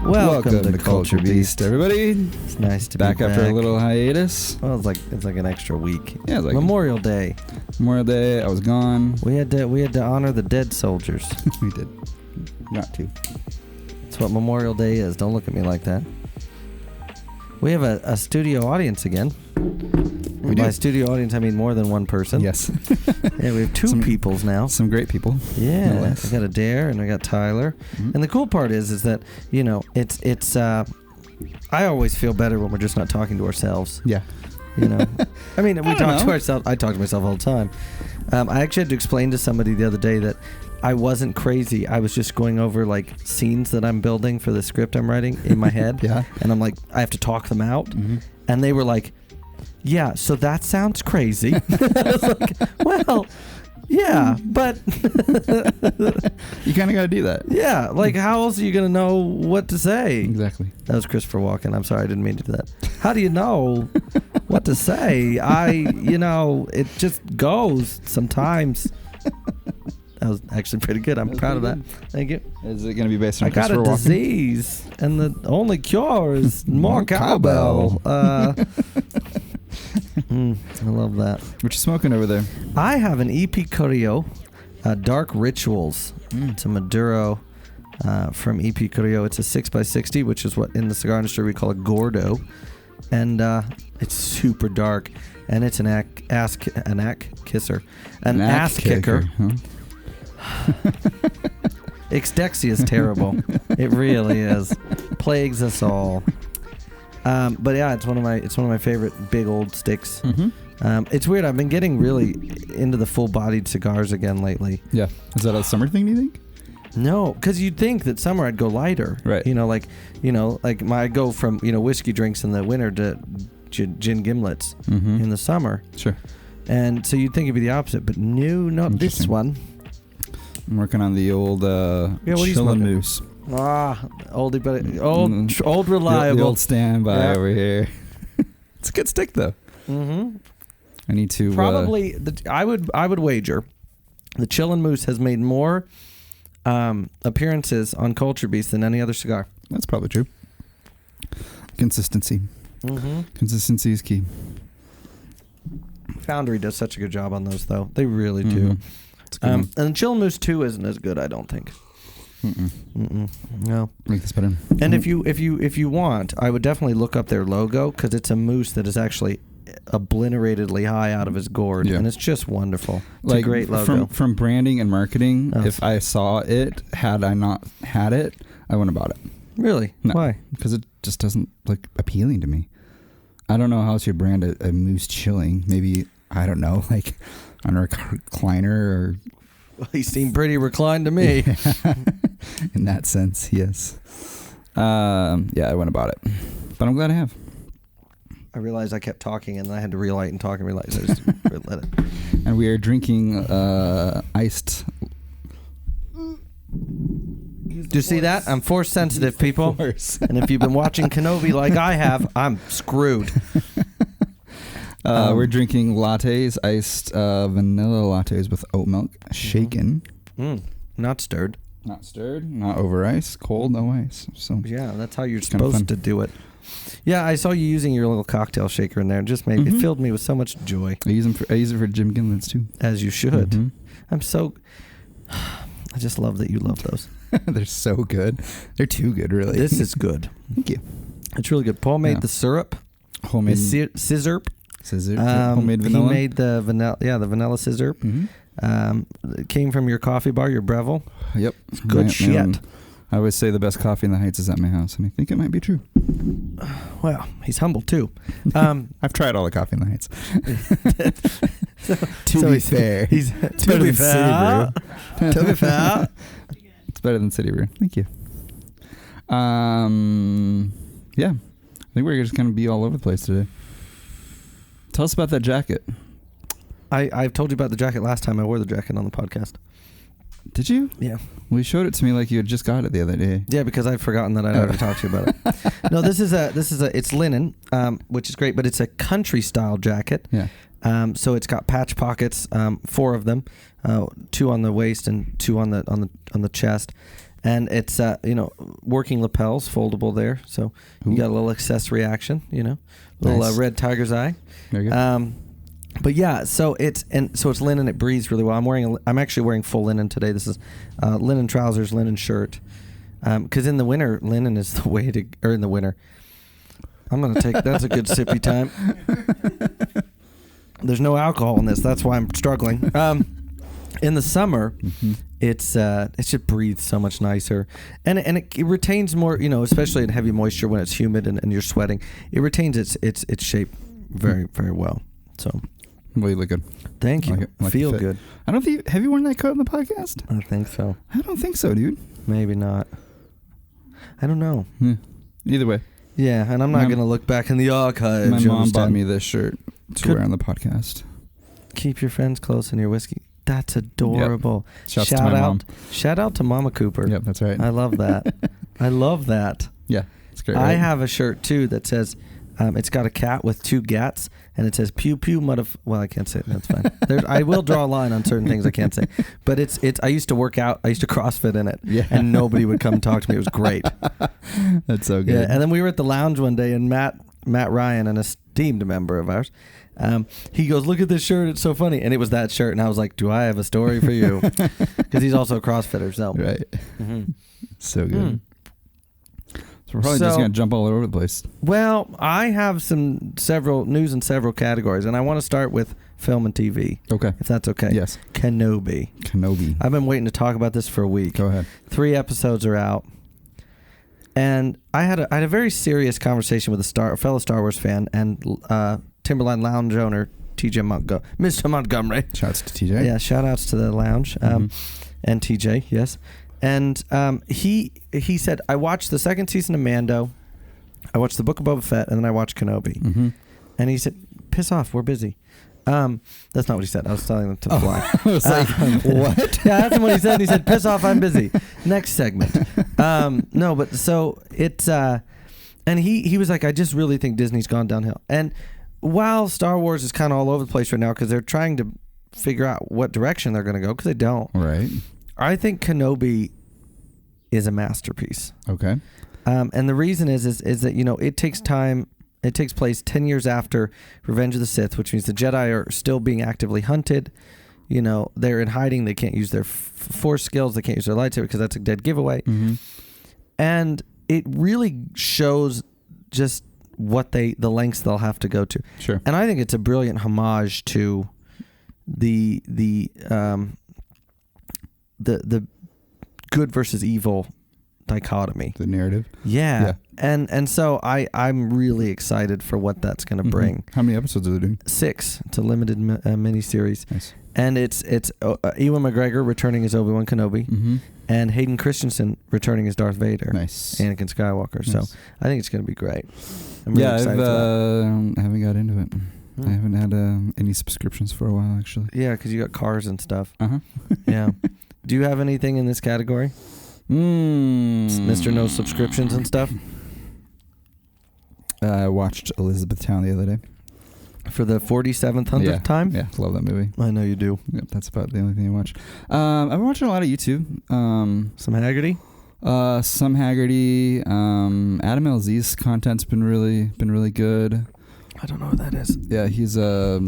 Welcome to Culture Beast, everybody. It's nice to back be back after a little hiatus. Well, it's like an extra week. Yeah, it's like Memorial Day. Memorial Day. I was gone. We had to honor the dead soldiers. We did. Not to. That's what Memorial Day is. Don't look at me like that. We have a studio audience again. We do. By studio audience, I mean more than one person. Yes. Yeah, we have two peoples now. Some great people. Yeah, No I less. got Adair and I got Tyler. Mm-hmm. And the cool part is that, you know, it's I always feel better when we're just not talking to ourselves. Yeah. You know, I mean, we talk know. to ourselves. I talk to myself all the time. I actually had to explain to somebody the other day that I wasn't crazy. I was just going over like scenes that I'm building for the script I'm writing in my head. Yeah. And I'm like, I have to talk them out. Mm-hmm. And they were like, yeah, so that sounds crazy. I was like, well, yeah, but You kind of got to do that. yeah, like how else are you going to know what to say? Exactly. That was Christopher Walken. I'm sorry, I didn't mean to do that. How do you know what to say? It just goes sometimes. That was actually pretty good. I'm proud of that. Thank you. Is it going to be based on I got Christopher a Walken? disease, and the only cure is more cowbell. I love that. What you smoking over there? I have an EP Carrillo, Dark Rituals. It's a Maduro from EP Carrillo. It's a 6x60, which is what in the cigar industry we call a Gordo. And it's super dark. And it's an ass kisser. An ass kicker. Huh? Ixdexia is terrible. It really is. Plagues us all. But yeah, it's one of my favorite big old sticks. Mm-hmm. It's weird. I've been getting really into the full-bodied cigars again lately. Yeah. Is that a summer thing, do you think? No, because you'd think that summer I'd go lighter. Right. I go from whiskey drinks in the winter to gin gimlets in the summer. Sure. And so you'd think it'd be the opposite, but no, not this one. I'm working on the old what are you Chillin' smoking? Moose. Oldie but old reliable. The old standby Yeah. over here. It's a good stick though. Mm-hmm. I need to Probably I would wager the Chillin' Moose has made more appearances on Culture Beast than any other cigar. That's probably true. Consistency. Mm-hmm. Consistency is key. Foundry does such a good job on those, though. They really Mm-hmm. do. It's a good one. And Chillin' Moose 2 isn't as good, I don't think. No. Make this better. And if you want, I would definitely look up their logo because it's a moose that is actually obliteratedly high out of his gourd, and it's just wonderful. It's a great logo. From branding and marketing, if I saw it, had I not had it, I wouldn't have bought it. Really? No, Why? because it just doesn't look appealing to me. I don't know how else you brand a moose chilling. Maybe, I don't know, like on a recliner or... Well, he seemed pretty reclined to me. In that sense, yes. Yeah, I wouldn't have bought it. But I'm glad I have. I realized I kept talking and then I had to relight and talk and realize I just let it. And we are drinking iced... Do you see that? I'm force sensitive, people. And if you've been watching Kenobi like I have, I'm screwed. We're drinking lattes, iced vanilla lattes with oat milk, shaken. Not stirred. Not stirred, not over ice, cold, no ice. So yeah, that's how you're kinda supposed to do it. Yeah, I saw you using your little cocktail shaker in there. It just made it filled me with so much joy. I use it for Jim Gimlets too. As you should. Mm-hmm. I just love that you love those. They're so good. They're too good, really. This is good. Thank you. It's really good. Paul made the syrup. Homemade scissor. Homemade vanilla. He made the vanilla. Yeah, the vanilla scissor. It came from your coffee bar, your Breville. Yep. It's good shit. I always say the best coffee in the Heights is at my house, and I think it might be true. Well, he's humble too. I've tried all the coffee in the Heights. To be fair, it's better than City Brew. To be fair, it's better than City Brew. Thank you. Yeah, I think we're just gonna be all over the place today. Tell us about that jacket. I've told you about the jacket last time I wore the jacket on the podcast. Did you? Yeah. Well, you showed it to me like you had just got it the other day. Yeah, because I'd forgotten that I'd already talked to you about it. No, it's linen, which is great, but it's a country style jacket. Yeah. So it's got patch pockets, 4 of them, 2 on the waist and 2 on the chest, and it's working lapels, foldable there. So you got a little accessory action, little Nice. red tiger's eye. Very good. But yeah, so it's linen. It breathes really well. I'm actually wearing full linen today. This is linen trousers, linen shirt. Because in the winter, linen is the way to. Or in the winter, I'm gonna take. That's a good sippy time. There's no alcohol in this. That's why I'm struggling. In the summer, it just breathes so much nicer, and it retains more. Especially in heavy moisture when it's humid and you're sweating, it retains its shape very, very well. So. Well, you look good. Thank you. Like Feel good. I don't know if have you worn that coat on the podcast? I think so. I don't think so, dude. Maybe not. I don't know. Either way. Yeah, and I'm not going to look back in the archives. My mom bought me this shirt to wear on the podcast. Keep your friends close and your whiskey. That's adorable. Yep. Shout out to my mom. Shout out to Mama Cooper. Yep, that's right. I love that. I love that. Yeah, it's great. I right? have a shirt too that says, it's got a cat with 2 gats, and it says "pew pew well, I can't say it. That's fine. I will draw a line on certain things I can't say, but it's. I used to work out. I used to CrossFit in it, and nobody would come talk to me. It was great. That's so good. Yeah, and then we were at the lounge one day, and Matt Ryan, an esteemed member of ours, he goes, "Look at this shirt. It's so funny." And it was that shirt, and I was like, "Do I have a story for you?" Because he's also a CrossFitter. So right. So good. So we're probably just going to jump all over the place. Well, I have several news in several categories, and I want to start with film and TV. Okay. If that's okay. Yes. Kenobi. I've been waiting to talk about this for a week. Go ahead. 3 episodes are out. And I had a very serious conversation with a fellow Star Wars fan and Timberline Lounge owner, Mr. Montgomery. Shouts to TJ. Yeah, shout outs to the lounge and TJ, yes. And he said, I watched the 2nd season of Mando, I watched the Book of Boba Fett, and then I watched Kenobi. And he said, piss off, we're busy. That's not what he said. I was telling him to fly. I was like, what? Yeah, that's what he said. He said, piss off, I'm busy. Next segment. No, but so it's, and he was like, I just really think Disney's gone downhill. And while Star Wars is kind of all over the place right now because they're trying to figure out what direction they're going to go because they don't. Right. I think Kenobi is a masterpiece. Okay. And the reason is that, it takes time. It takes place 10 years after Revenge of the Sith, which means the Jedi are still being actively hunted. They're in hiding. They can't use their force skills. They can't use their lightsaber because that's a dead giveaway. And it really shows just what the lengths they'll have to go to. Sure. And I think it's a brilliant homage to the good versus evil dichotomy. The narrative. Yeah. And so I'm really excited for what that's going to bring. How many episodes are they doing? 6. It's a limited miniseries. Nice. And it's Ewan McGregor returning as Obi-Wan Kenobi and Hayden Christensen returning as Darth Vader. Nice. Anakin Skywalker. Nice. So I think it's going to be great. I'm really excited I haven't got into it. I haven't had any subscriptions for a while, actually. Yeah, because you got cars and stuff. Uh-huh. Yeah. Do you have anything in this category? Mr. No subscriptions and stuff? I watched Elizabethtown the other day. For the 47th, 100th time? Yeah, love that movie. I know you do. Yep, that's about the only thing I watch. I've been watching a lot of YouTube. Some Haggerty? Some Haggerty. Adam LZ's content's been really good. I don't know what that is. Yeah, he's a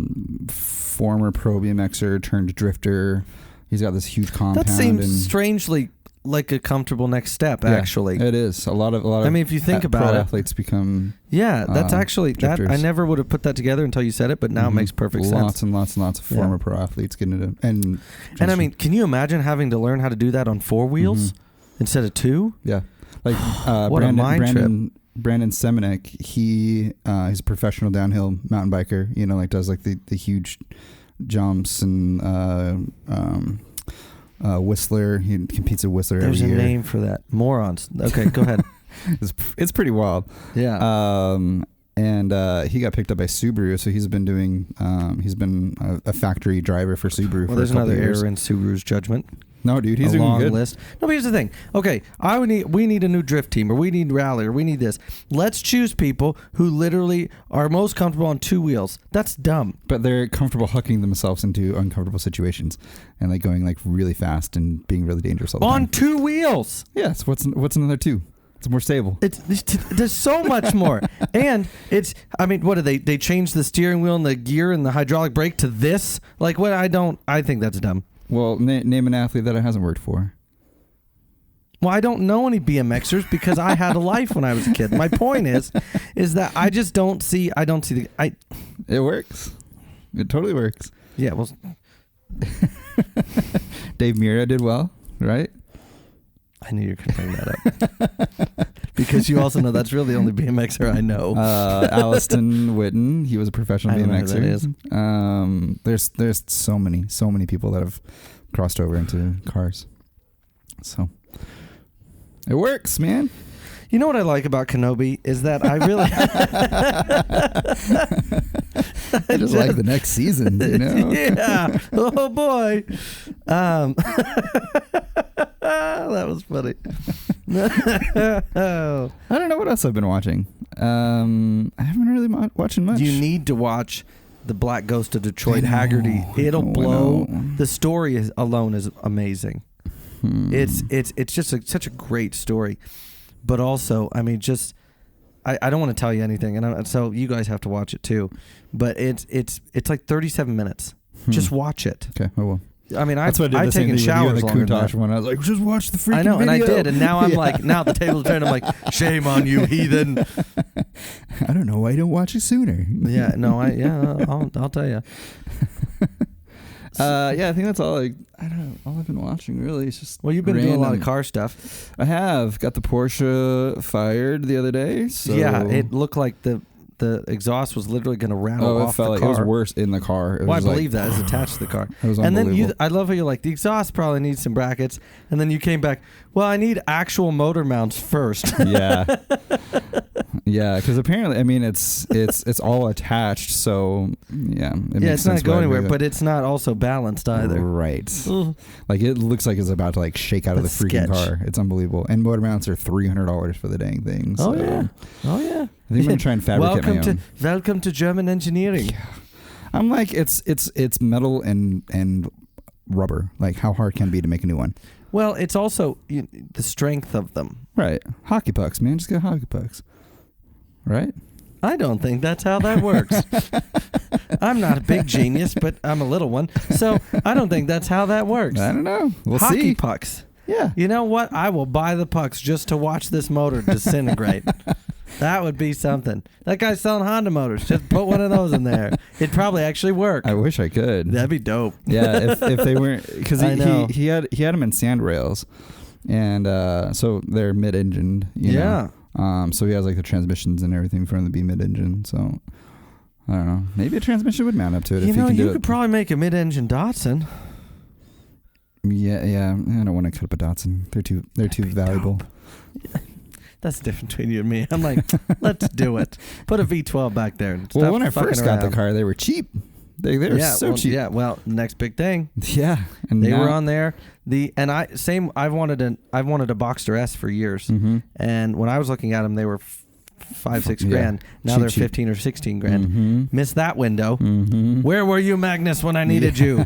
former pro BMXer turned drifter. He's got this huge compound. That seems strangely like a comfortable next step. Actually, it is a lot of. I mean, if you think about pro it, athletes become. Yeah, that's actually drifters. that. I never would have put that together until you said it, but now it makes perfect sense. Lots and lots and lots of former pro athletes getting into and I mean, can you imagine having to learn how to do that on 4 wheels instead of 2? Yeah, like what a mind trip. Brandon Semenek, he's a professional downhill mountain biker. You know, like does like the huge jumps and Whistler. He competes at Whistler every year. There's a name for that. Morons. Okay, go ahead. It's pretty wild. Yeah. And he got picked up by Subaru, so he's been a factory driver for Subaru for a couple there's another years. error in Subaru's judgment. No, dude, he's a doing long good. list. No, but here's the thing. Okay, we need a new drift team, or we need rally, or we need this. Let's choose people who literally are most comfortable on 2 wheels. That's dumb. But they're comfortable hucking themselves into uncomfortable situations and like going like really fast and being really dangerous all the time. On 2 wheels. Yes. What's another 2? It's more stable. There's so much more. And it's, I mean, what did they changed the steering wheel and the gear and the hydraulic brake to this? Like, what? I think that's dumb. Well, name an athlete that it hasn't worked for. Well, I don't know any BMXers because I had a life when I was a kid. My point is that I just don't see It works. It totally works. Yeah, well, Dave Mirra did well, right? I knew you were going to bring that up. Because you also know that's really the only BMXer I know. Alliston Witten, he was a professional BMXer. That is. There's so many people that have crossed over into cars. So it works, man. You know what I like about Kenobi is that I really I just like the next season, you know? Yeah. Oh boy. That was funny. I don't know what else I've been watching. I haven't really watching much. You need to watch The Black Ghost of Detroit. Haggerty. It'll blow. The story alone is amazing. It's just such a great story. But also, I mean, just I don't want to tell you anything, and so you guys have to watch it too. But it's like 37 minutes. Just watch it. Okay, I will. I mean, That's what I did. I've taken showers longer than that. When I was like, just watch the freaking I know, video. and I did, and now I'm like, now the table's turned. I'm like, shame on you, heathen. I don't know why I don't watch it sooner. Yeah, no, I'll tell you. Yeah, I think that's all. I don't know. All I've been watching really is just. Well, you've been doing a lot of car stuff. I have got the Porsche fired the other day. So yeah, it looked like the exhaust was literally going to rattle off the car. It was worse in the car. Well, I believe that. It's attached to the car. It was and unbelievable. then I love how you're like, the exhaust probably needs some brackets. And then you came back, well, I need actual motor mounts first. Yeah. Yeah, because apparently, I mean, it's all attached, so yeah. It's not going anywhere, but it's not also balanced either. Right. Like it looks like it's about to like shake out of the freaking car. It's unbelievable. And motor mounts are $300 for the dang thing. So. Oh yeah. I think I'm gonna try and fabricate my own. Welcome to German engineering. Yeah. I'm like, it's metal and rubber. Like, how hard can it be to make a new one? Well, it's also the strength of them. Right. Hockey pucks, man. Just get hockey pucks. Right? I don't think that's how that works. I'm not a big genius, but I'm a little one. So I don't think that's how that works. I don't know. We'll hockey see. Pucks. Yeah. You know what? I will buy the pucks just to watch this motor disintegrate. That would be something. That guy's selling Honda motors. Just put one of those in there. It'd probably actually work. I wish I could. That'd be dope. Yeah, if they weren't, because he had them in sand rails, and so they're mid-engined. You know? So he has like the transmissions and everything from the B mid-engine. So I don't know. Maybe a transmission would mount up to it. You could probably make a mid-engine Datsun. Yeah. I don't want to cut up a Datsun. They're too valuable. That's the difference between you and me. I'm like, let's do it. Put a V12 back there. And well, when I first got the car, they were cheap. They were so cheap. Yeah. Well, next big thing. Yeah, and they were on there. I've wanted a Boxster S for years, and when I was looking at them, they were $5-6 grand. Now they're 15 or 16 grand. Missed that window. Where were you, Magnus, when I needed you?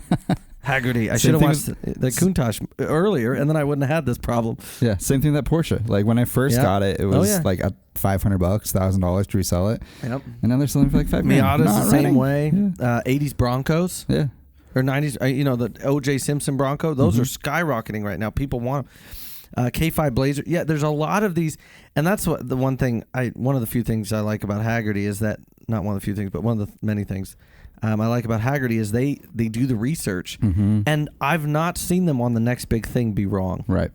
Haggerty. I should have watched the Countach earlier, and then I wouldn't have had this problem. Yeah, same thing with that Porsche. Like when I first got it, it was like a $500, $1,000 to resell it. Yep. And now they're selling for like $5,000. Miata's the same way. Yeah. 80s Broncos. Yeah. Or 90s. The O.J. Simpson Bronco. Those are skyrocketing right now. People want them. K5 Blazer. Yeah, there's a lot of these, and that's what one of the few things I like about Haggerty is that, not one of the few things, but one of the many things I like about Haggerty is they do the research, and I've not seen them on the next big thing be wrong. Right.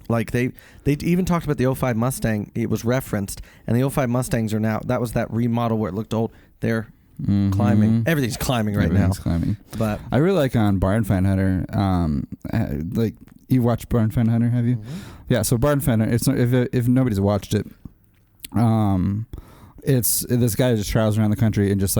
Like they even talked about the 05 Mustang. It was referenced, and the 05 Mustangs are now, that was that remodel where it looked old. They're climbing. Everything's climbing right now. Climbing. But I really like on Barn Find Hunter. Like you watched Barn Find Hunter, have you? Yeah. So Barn Find Hunter. It's if nobody's watched it, it's this guy just travels around the country and just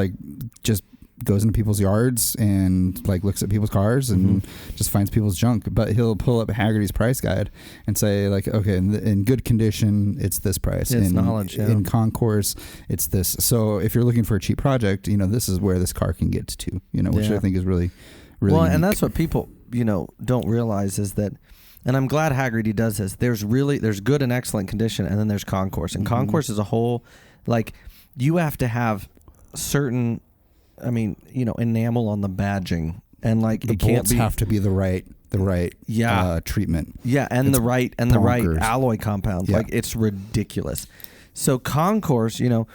goes into people's yards and like looks at people's cars and just finds people's junk. But he'll pull up Haggerty's price guide and say like, okay, in good condition, it's this price. It's knowledge. Yeah. In concourse, it's this. So if you're looking for a cheap project, this is where this car can get to, which I think is really, really well, unique. and that's what people, don't realize is that, and I'm glad Haggerty does this. There's good and excellent condition, and then there's concourse. And concourse is a whole, like, you have to have certain, enamel on the badging, and like the it can't bolts be, have to be the right treatment. Yeah, and it's the right alloy compound. Yeah. Like it's ridiculous. So concourse, a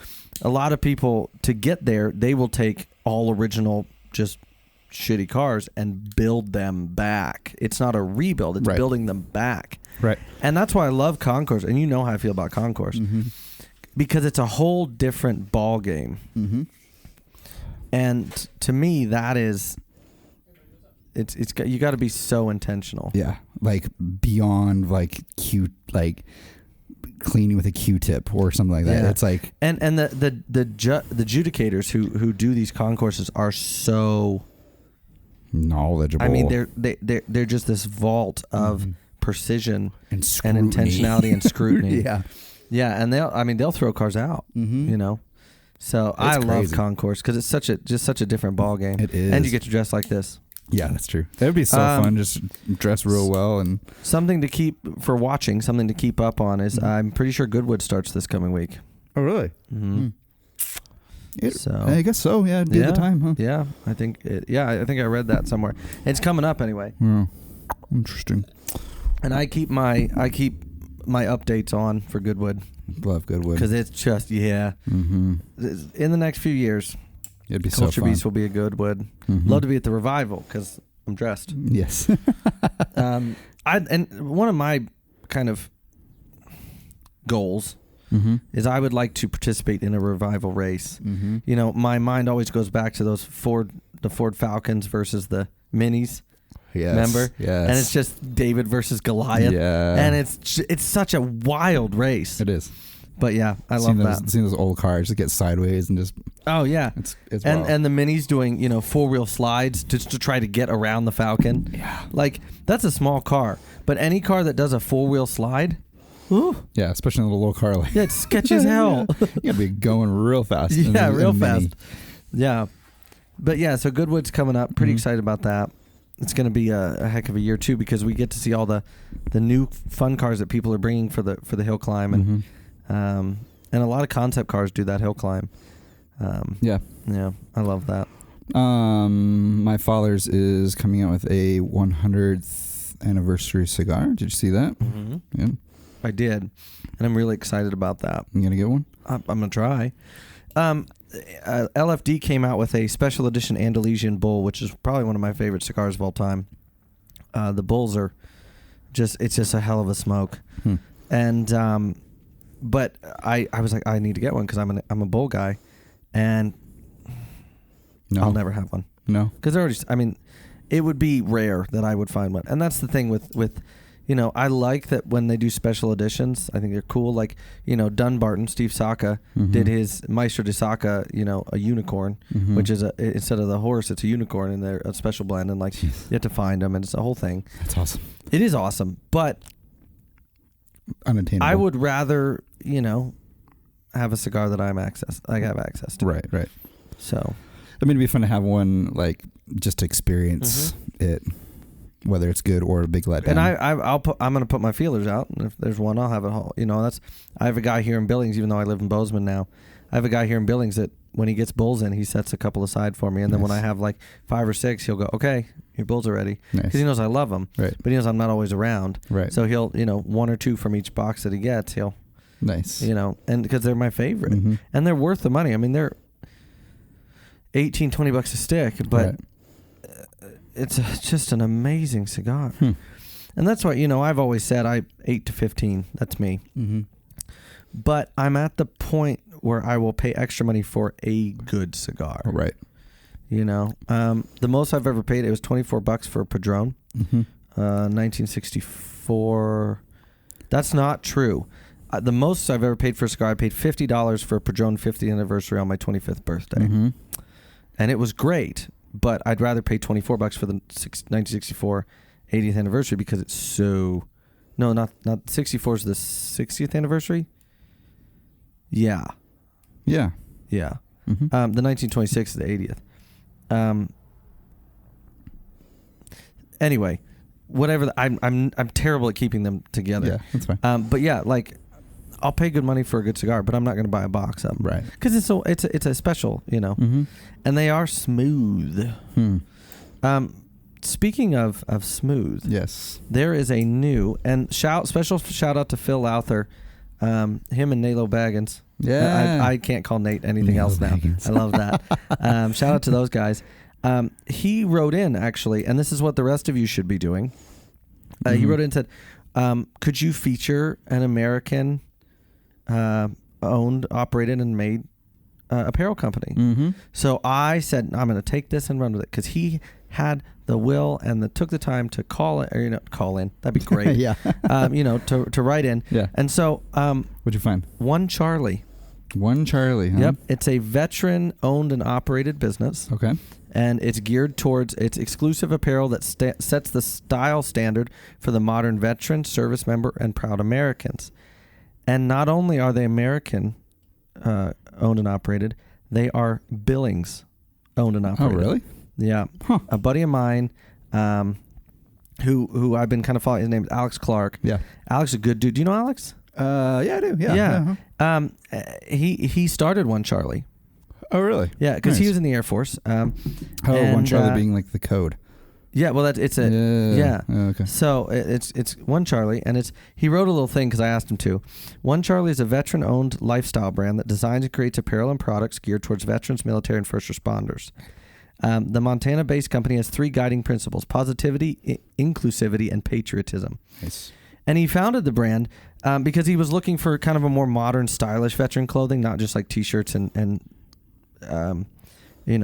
lot of people to get there, they will take all original just shitty cars and build them back. It's not a rebuild, it's building them back. Right. And that's why I love concourse, and you know how I feel about concourse. Because it's a whole different ball game. And to me, that is, you got to be so intentional. Yeah, like beyond like like cleaning with a Q-tip or something like that. Yeah. It's like and the adjudicators who do these concourses are so knowledgeable. I mean, they're just this vault of precision and intentionality and scrutiny. Yeah, and they'll throw cars out. So I love concourse because it's such a different ball game. It is, and you get to dress like this. Yeah, that's true. That would be so fun. Just dress real well and something to keep for watching. Something to keep up on is I'm pretty sure Goodwood starts this coming week. Oh, really? So I guess so. Yeah, it'd be the time, huh? Yeah, I think I read that somewhere. It's coming up anyway. Yeah. Interesting. And I keep my updates on for Goodwood. Love Goodwood because it's just in the next few years, it'd be Culture so fun. Beast will be a Goodwood. Love to be at the revival because I'm dressed. Yes. And one of my kind of goals is I would like to participate in a revival race. My mind always goes back to those Ford Falcons versus the Minis. Yes. Remember? Yes. And it's just David versus Goliath. Yeah. And it's such a wild race. It is. But yeah, I love that. Seeing those old cars that get sideways and just. Oh yeah. It's and the Minis doing 4-wheel slides just to try to get around the Falcon. Yeah. Like that's a small car, but any car that does a 4-wheel slide. Ooh. Yeah, especially in a little car like. Yeah, it's sketchy as hell. You gotta be going real fast. Yeah, real fast. Yeah. But yeah, so Goodwood's coming up. Pretty excited about that. It's going to be a heck of a year too because we get to see all the new fun cars that people are bringing for the hill climb and a lot of concept cars do that hill climb. Yeah, I love that. My father's is coming out with a 100th anniversary cigar. Did you see that? Yeah, I did, and I'm really excited about that. You gonna get one? I'm gonna try. LFD came out with a special edition Andalusian Bull, which is probably one of my favorite cigars of all time. The Bulls are it's just a hell of a smoke. And but I was like, I need to get one because I'm a Bull guy, and I'll never have one. No, because they're already. It would be rare that I would find one, and that's the thing with. I like that when they do special editions. I think they're cool. Like, Dunbarton, Steve Saka, did his Maestro de Saka, a unicorn, which is instead of the horse, it's a unicorn, and they're a special blend, and like you have to find them, and it's a whole thing. That's awesome. It is awesome, but unattainable. I would rather, have a cigar that I have access to. Right. So, it'd be fun to have one, like, just to experience it. Whether it's good or a big letdown. And I'm going to put my feelers out, and if there's one, I'll have it all. I have a guy here in Billings, even though I live in Bozeman now. I have a guy here in Billings that when he gets bulls in, he sets a couple aside for me, and then when I have like 5 or 6, he'll go, okay, your bulls are ready, because he knows I love them, right? But he knows I'm not always around, right? So he'll 1 or 2 from each box that he gets, he'll and because they're my favorite, and they're worth the money. I mean, they're $18-20 a stick, but it's just an amazing cigar. And that's why, I've always said 8 to 15. That's me. But I'm at the point where I will pay extra money for a good cigar. Right. The most I've ever paid, it was $24 for a Padron. 1964. That's not true. The most I've ever paid for a cigar, I paid $50 for a Padron 50th anniversary on my 25th birthday. And it was great, but I'd rather pay $24 for the 1964 80th anniversary because it's so... No, not 64 is the 60th anniversary? Yeah. Yeah. Yeah. The 1926 is the 80th. Anyway, whatever. I'm terrible at keeping them together. Yeah, that's fine. But yeah, like I'll pay good money for a good cigar, but I'm not going to buy a box of them, right? Because it's a special, and they are smooth. Speaking of smooth, yes, there is a new and special shout out to Phil Lowther, him and Nalo Baggins. Yeah, I can't call Nate anything else now. I love that. Shout out to those guys. He wrote in actually, and this is what the rest of you should be doing. He wrote in and said, "Could you feature an American owned, operated, and made apparel company?" So I said, I'm going to take this and run with it because he had the will and took the time to call it, or call in. That'd be great. Yeah. To write in. Yeah. And so, what'd you find? One Charlie. One Charlie. Huh? Yep. It's a veteran owned and operated business. Okay. And it's geared towards its exclusive apparel that sets the style standard for the modern veteran, service member, and proud Americans. And not only are they American owned and operated, they are Billings owned and operated. Oh, really? Yeah. Huh. A buddy of mine who I've been kind of following, his name is Alex Clark. Yeah. Alex is a good dude. Do you know Alex? Yeah, I do. Yeah. He started One Charlie. Oh, really? Yeah, because he was in the Air Force. One Charlie being like the code. Yeah, well, it's a yeah. Oh, okay. So it's One Charlie, and he wrote a little thing because I asked him to. One Charlie is a veteran-owned lifestyle brand that designs and creates apparel and products geared towards veterans, military, and first responders. The Montana-based company has 3 guiding principles: positivity, inclusivity, and patriotism. Nice. And he founded the brand because he was looking for kind of a more modern, stylish veteran clothing, not just like T-shirts and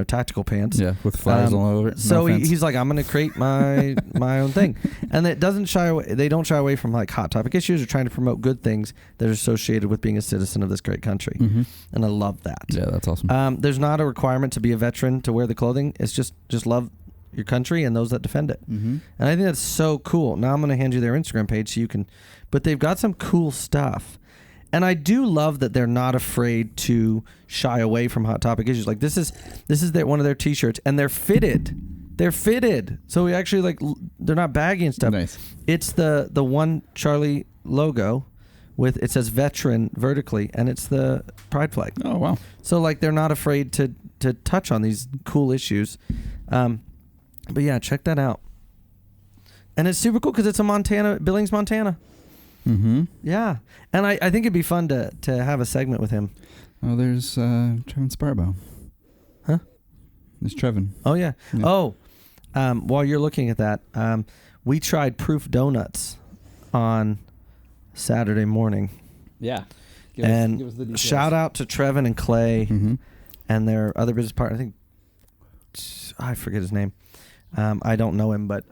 tactical pants. Yeah, with flowers all over it. So he's like, I'm going to create my own thing. And it doesn't shy away. They don't shy away from like hot topic issues or trying to promote good things that are associated with being a citizen of this great country. And I love that. Yeah, that's awesome. There's not a requirement to be a veteran to wear the clothing. It's just love your country and those that defend it. And I think that's so cool. Now I'm going to hand you their Instagram page so you can, but they've got some cool stuff. And I do love that they're not afraid to shy away from hot topic issues. Like this is one of their T-shirts, and they're fitted. They're fitted, so we actually they're not baggy and stuff. Nice. It's the One Charlie logo, with it says veteran vertically, and it's the pride flag. Oh wow! So they're not afraid to touch on these cool issues. But yeah, check that out. And it's super cool because it's a Billings, Montana. Yeah, and I think it'd be fun to have a segment with him. Oh, there's Trevin Sparbow. Huh? There's Trevin. Oh yeah. Oh, while you're looking at that, we tried Proof Donuts on Saturday morning. Yeah. Give us the details. Shout out to Trevin and Clay and their other business partner. I think I forget his name. I don't know him, but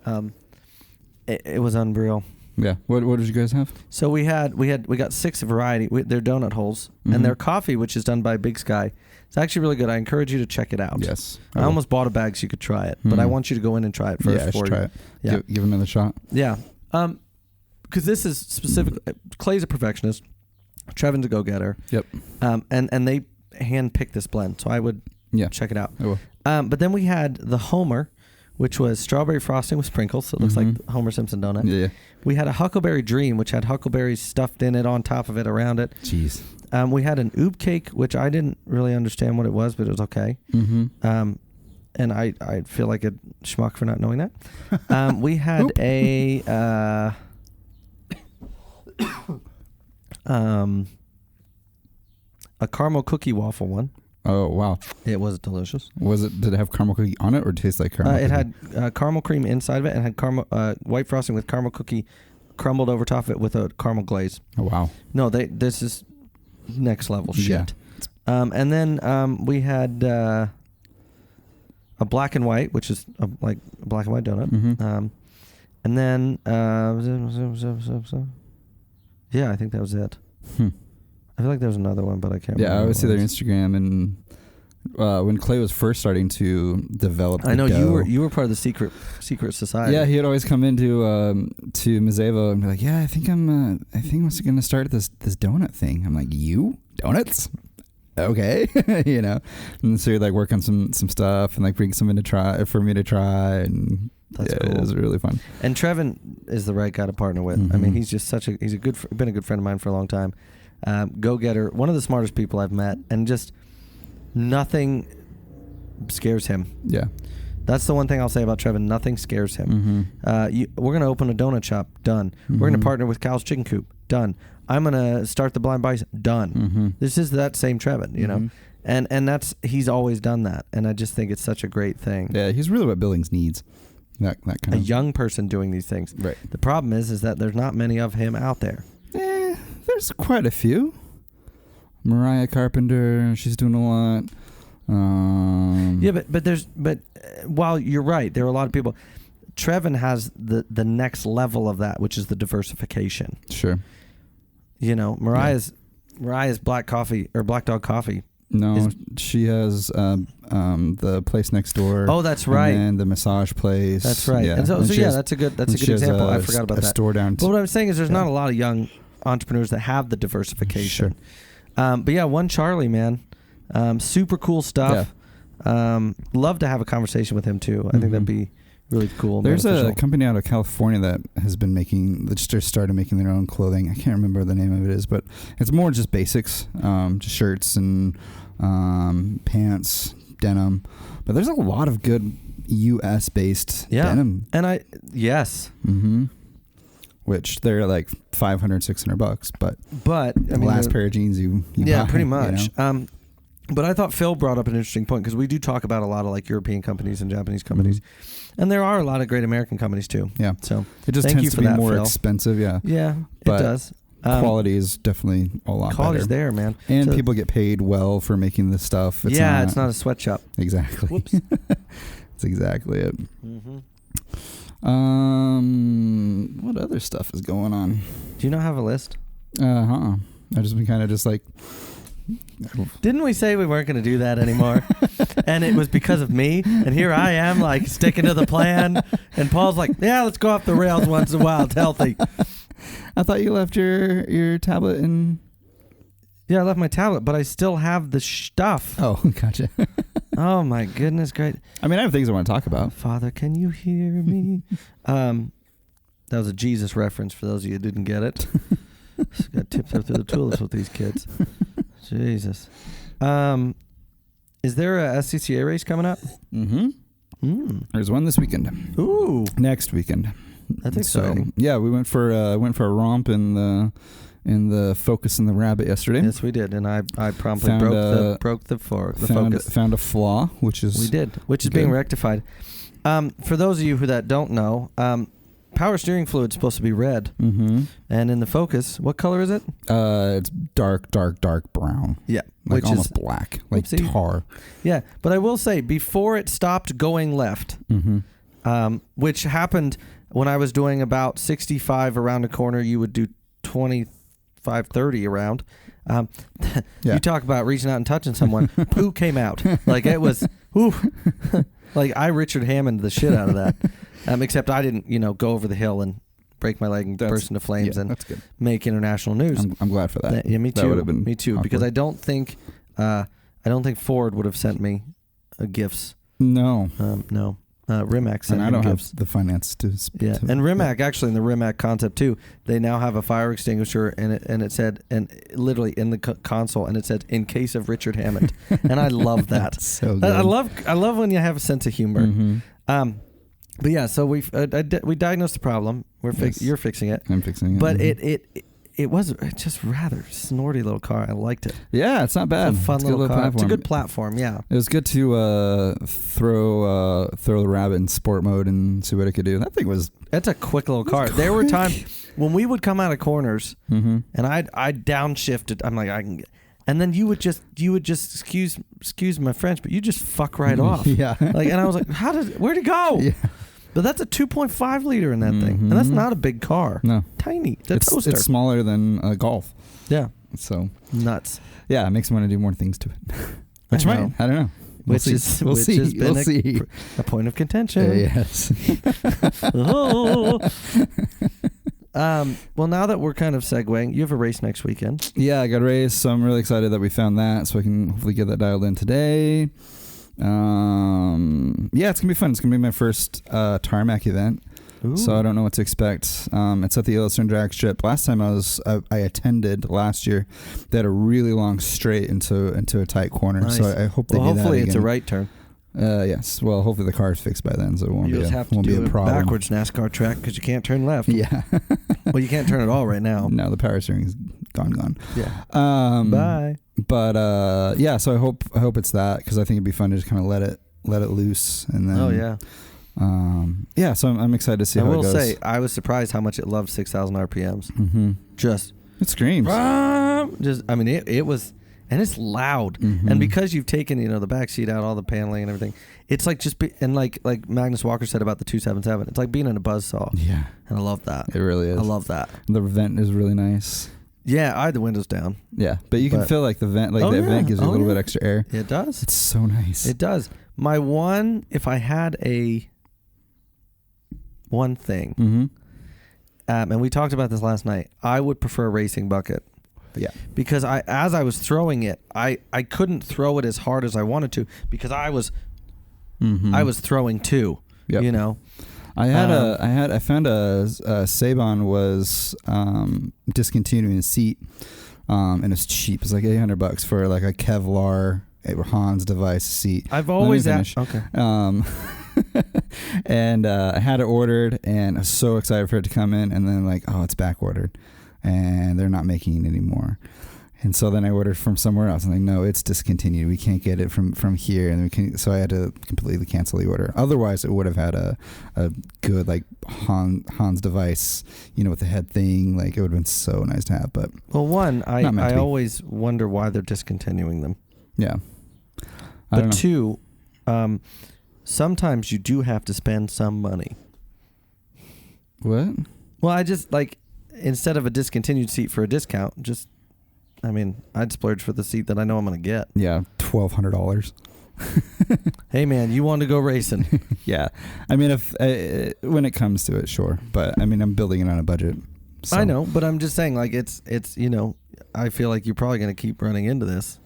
it was unreal. Yeah. What did you guys have? So we got 6 variety. They're donut holes and their coffee, which is done by Big Sky. It's actually really good. I encourage you to check it out. Yes. I almost bought a bag so you could try it, but I want you to go in and try it first. Yeah, I should try it. Yeah. Give another shot. Yeah. Because this is specific. Clay's a perfectionist. Trevin's a go-getter. Yep. And they hand-picked this blend, so I would check it out. I will. But then we had the Homer, which was strawberry frosting with sprinkles. So it looks like Homer Simpson donut. Yeah. We had a Huckleberry Dream, which had huckleberries stuffed in it, on top of it, around it. Jeez. We had an oob cake, which I didn't really understand what it was, but it was okay. And I feel like a schmuck for not knowing that. We had a caramel cookie waffle one. Oh, wow. It was delicious. Did it have caramel cookie on it or taste like caramel cookie? It had caramel cream inside of it and had caramel white frosting with caramel cookie crumbled over top of it with a caramel glaze. Oh, wow. No, this is next level shit. Yeah. And then we had a black and white, which is like a black and white donut. And then, yeah, I think that was it. I feel like there was another one, but I can't remember. Yeah, I always see their Instagram, and when Clay was first starting to develop the dough, you were part of the secret society. Yeah, he'd always come into to Mazevo and be like, "Yeah, I think I'm going to start this donut thing." I'm like, "You? Donuts? Okay." You know. And so he'd like work on some stuff and like bring some in for me to try, and that's cool. It was really fun. And Trevin is the right guy to partner with. I mean, he's just been a good friend of mine for a long time. Go-getter, one of the smartest people I've met, and just nothing scares him. Yeah. That's the one thing I'll say about Trevin. Nothing scares him. We're going to open a donut shop. Done. We're going to partner with Cal's Chicken Coop. Done. I'm going to start the Blind Bison. Done. This is that same Trevin, you know? And he's always done that. And I just think it's such a great thing. Yeah, he's really what Billings needs. That kind of young person doing these things. Right. The problem is that there's not many of him out there. There's quite a few. Mariah Carpenter, she's doing a lot. Yeah, but while you're right, there are a lot of people. Trevin has the next level of that, which is the diversification. Sure. You know, Mariah's black coffee or Black Dog Coffee. No, she has the place next door. Oh, that's right. And the massage place. That's right. Yeah. And so that's a good example. I forgot about that. A store down. But what I was saying is, there's not a lot of young entrepreneurs that have the diversification. Sure. But yeah, one Charlie, man, super cool stuff. Yeah. Love to have a conversation with him too. I think that'd be really cool. There's a company out of California that has been just started making their own clothing. I can't remember the name of it is, but it's more just basics, just shirts and pants, denim. But there's a lot of good U.S. based denim. And yes. Which they're like $500, $600, but I mean, the last pair of jeans you buy, pretty much. You know? But I thought Phil brought up an interesting point, because we do talk about a lot of like European companies and Japanese companies, and there are a lot of great American companies too. Yeah. So it just tends to be more expensive. Yeah. Yeah, but it does. Quality is definitely a lot better. Quality's there, man. And people get paid well for making this stuff. It's not a sweatshop. Exactly. Whoops. That's exactly it. What other stuff is going on? Do you not have a list? I just been kind of just like. Didn't we say we weren't going to do that anymore? And it was because of me. And here I am, like, sticking to the plan. And Paul's like, yeah, let's go off the rails once in a while. It's healthy. I thought you left your tablet in. Yeah, I left my tablet, but I still have the stuff. Oh, gotcha. Oh, my goodness, great. I mean, I have things I want to talk about. Father, can you hear me? That was a Jesus reference for those of you who didn't get it. Just got tiptoed through the tulips with these kids. Jesus. Is there a SCCA race coming up? There's one this weekend. Ooh. Next weekend. That's exciting. So, yeah, we went for a romp in the Focus and the Rabbit yesterday. Yes, we did, and I promptly broke the Focus. Found a flaw, which is being rectified. For those of you that don't know, power steering fluid is supposed to be red, and in the Focus, what color is it? It's dark brown. Yeah, like which almost is black, like tar. Yeah, but I will say, before it stopped going left, which happened when I was doing about 65 around a corner, you would do 25, 30 around. You talk about reaching out and touching someone. Poo came out. Like it was, like I Richard Hammond the shit out of that. Except I didn't, go over the hill and break my leg and burst into flames and make international news. I'm glad for that. Yeah, me too. That would have been awkward. Because I don't think Ford would have sent me gifts. No. No. Rimac sent and I don't gifts. have the finance to. And Rimac actually in the Rimac concept too. They now have a fire extinguisher, and it said, and literally in the console, and it said, "In case of Richard Hammond," and I love that. So good. I love when you have a sense of humor. Mm-hmm. But yeah, so we diagnosed the problem. You're fixing it. I'm fixing it. But it was just rather snorty little car. I liked it. Yeah, it's not bad. It's a fun little car. Platform. It's a good platform. Yeah. It was good to throw the rabbit in sport mode and see what it could do. That thing was. It's a quick little car. There were times when we would come out of corners, and I'd downshifted. I'm like, I can. And then you would just excuse my French, but you just fuck right off. Yeah. And I was like, where'd it go? Yeah. But that's a 2.5 liter in that thing, and that's not a big car. No, tiny. It's a toaster. It's smaller than a Golf. Yeah. So nuts. Yeah, it makes me want to do more things to it. I don't know. We'll see. A point of contention. Yes. Well, now that we're kind of segueing, you have a race next weekend. Yeah, I got a race, so I'm really excited that we found that, so I can hopefully get that dialed in today. Yeah, it's gonna be fun. It's gonna be my first tarmac event. Ooh. So I don't know what to expect. It's at the Yellowstone drag strip. Last time I attended last year, they had a really long straight into a tight corner. Nice. So I hope they do that hopefully again. It's a right turn. Yes. Well, hopefully the car's fixed by then, so it won't be a problem. Backwards NASCAR track because you can't turn left. Yeah. Well, you can't turn at all right now. No, the power steering is gone. Yeah. Bye. But yeah, so I hope it's that, because I think it'd be fun to just kind of let it loose, and then. Oh yeah. Yeah, so I'm excited to see how it goes. I will say, I was surprised how much it loved 6,000 RPMs. Mm-hmm. It screams. It was, and it's loud. Mm-hmm. And because you've taken, the back seat out, all the paneling and everything, it's like like Magnus Walker said about the 277, it's like being in a buzzsaw. Yeah. And I love that. It really is. I love that. The vent is really nice. Yeah, I had the windows down. Yeah, but you can feel like the vent, vent gives you a little bit extra air. It does. It's so nice. It does. My one, if I had one thing, mm-hmm. And we talked about this last night, I would prefer a racing bucket. Yeah. Because as I was throwing it, I couldn't throw it as hard as I wanted to, because I was throwing too. Yep. I found a Saban was discontinuing a seat, and it's cheap. It's like $800 for like a Kevlar Hans device seat. I've always asked. Okay. And I had it ordered, and I was so excited for it to come in, and then it's back ordered, and they're not making it anymore. And so then I ordered from somewhere else. I'm like, no, it's discontinued. We can't get it from here. And so I had to completely cancel the order. Otherwise, it would have had a good Hans device, with the head thing. It would have been so nice to have. But I always wonder why they're discontinuing them. Yeah. But two, sometimes you do have to spend some money. What? Well, I just instead of a discontinued seat for a discount, I'd splurge for the seat that I know I'm going to get. Yeah, $1,200. Hey, man, you want to go racing? Yeah. If when it comes to it, sure. But, I'm building it on a budget. So. I know, but I'm just saying, it's I feel like you're probably going to keep running into this.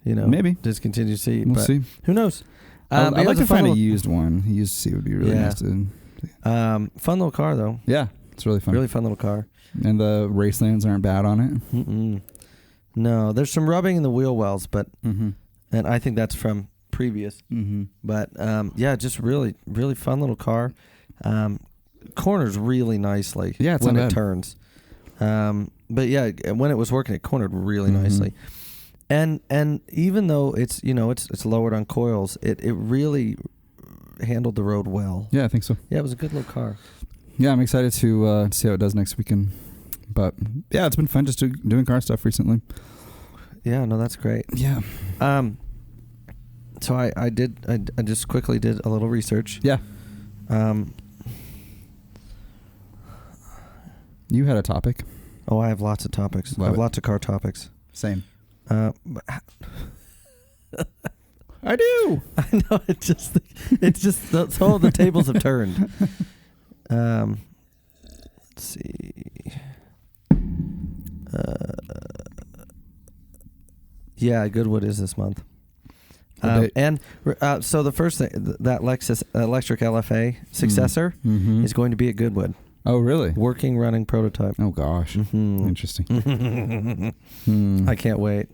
Maybe. Discontinued seat. We'll see. Who knows? I'd like to find a used one. A used seat would be really nice to. Fun little car, though. Yeah, it's really fun. Really fun little car. And the race lands aren't bad on it. Mm-mm. No, there's some rubbing in the wheel wells, but and I think that's from previous. Mm-hmm. But just really, really fun little car. Corners really nicely. Yeah, it's when not it bad. turns. But yeah, when it was working, it cornered really nicely. And even though it's it's lowered on coils, it really handled the road well. Yeah, I think so. Yeah, it was a good little car. Yeah, I'm excited to see how it does next weekend. But yeah, it's been fun just doing car stuff recently. Yeah, no, that's great. Yeah. So I just quickly did a little research. Yeah. You had a topic. Oh, I have lots of topics. I have lots of car topics. Same. I do. I know. It's just the tables have turned. Let's see. Yeah, Goodwood is this month. So the first thing, that Lexus electric LFA successor is going to be at Goodwood. Oh, really? Working, running prototype. Oh gosh, interesting. I can't wait.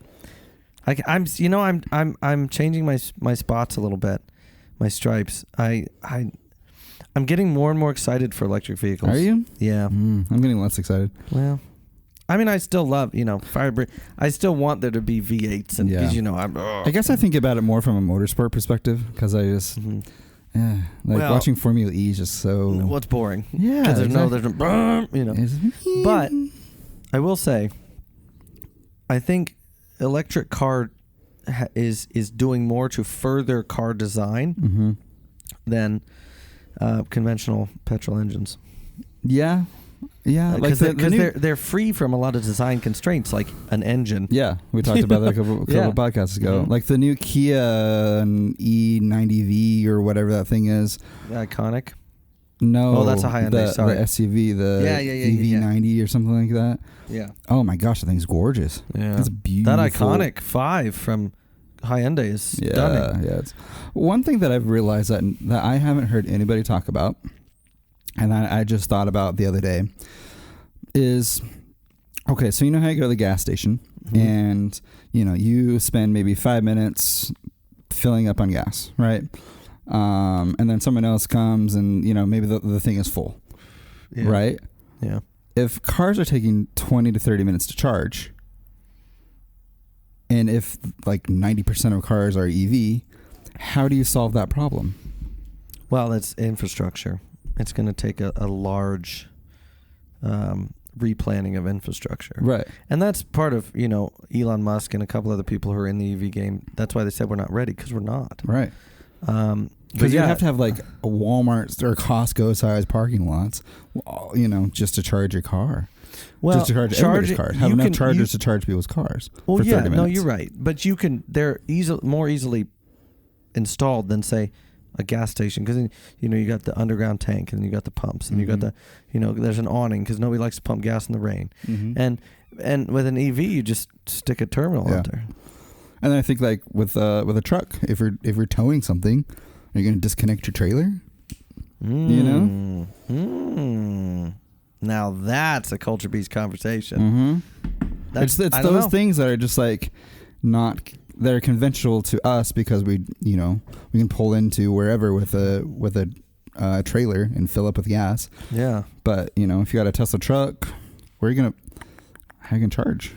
I'm changing my spots a little bit, my stripes. I'm getting more and more excited for electric vehicles. Are you? Yeah. I'm getting less excited. Well, I mean, I still love, Firebird. I still want there to be V8s, and because I guess I think about it more from a motorsport perspective because I just watching Formula E is just so. Well, it's boring. Yeah, because there's no, But I will say, I think electric car is doing more to further car design than conventional petrol engines. Yeah. Yeah, because they're free from a lot of design constraints, like an engine. Yeah, we talked about that a couple of podcasts ago. Like the new Kia E90V or whatever that thing is. Iconic. No, that's a Hyundai. Sorry, the SUV, the EV90 or something like that. Yeah. Oh my gosh, that thing's gorgeous. Yeah, it's beautiful. That iconic 5 from Hyundai is stunning. Yeah, it's one thing that I've realized that I haven't heard anybody talk about. And I just thought about the other day is, okay, so you know how you go to the gas station and, you spend maybe 5 minutes filling up on gas, right? And then someone else comes and, maybe the thing is full, right? Yeah. If cars are taking 20 to 30 minutes to charge, and if like 90% of cars are EV, how do you solve that problem? Well, it's infrastructure. It's going to take a large replanning of infrastructure. Right. And that's part of, Elon Musk and a couple other people who are in the EV game. That's why they said we're not ready, because we're not. Right. Because you have to have like a Walmart or Costco size parking lots, just to charge your car. Well, just to charge everybody's cars. Have enough chargers to charge people's cars. Well, for 30 minutes. No, you're right. But they're more easily installed than, say, a gas station, because you got the underground tank and you got the pumps and you got the there's an awning because nobody likes to pump gas in the rain, and with an EV you just stick a terminal out there. And then I think like with a truck, if you're towing something, are you going to disconnect your trailer? Now that's a culture beast conversation. It's those things that are just like not. They're conventional to us because we can pull into wherever with a trailer and fill up with gas. Yeah. But if you got a Tesla truck, how are you gonna charge?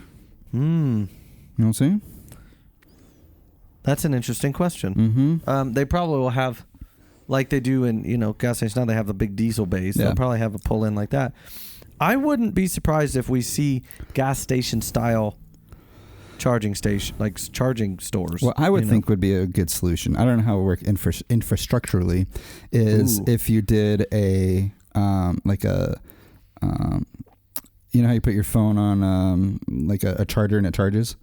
You know what I'm saying? That's an interesting question. They probably will have, like they do in gas stations now. They have the big diesel bays. They'll probably have a pull in like that. I wouldn't be surprised if we see gas station style charging station, like charging stores. What I would think would be a good solution, I don't know how it would work infrastructurally, is if you did a like a how you put your phone on like a charger and it charges,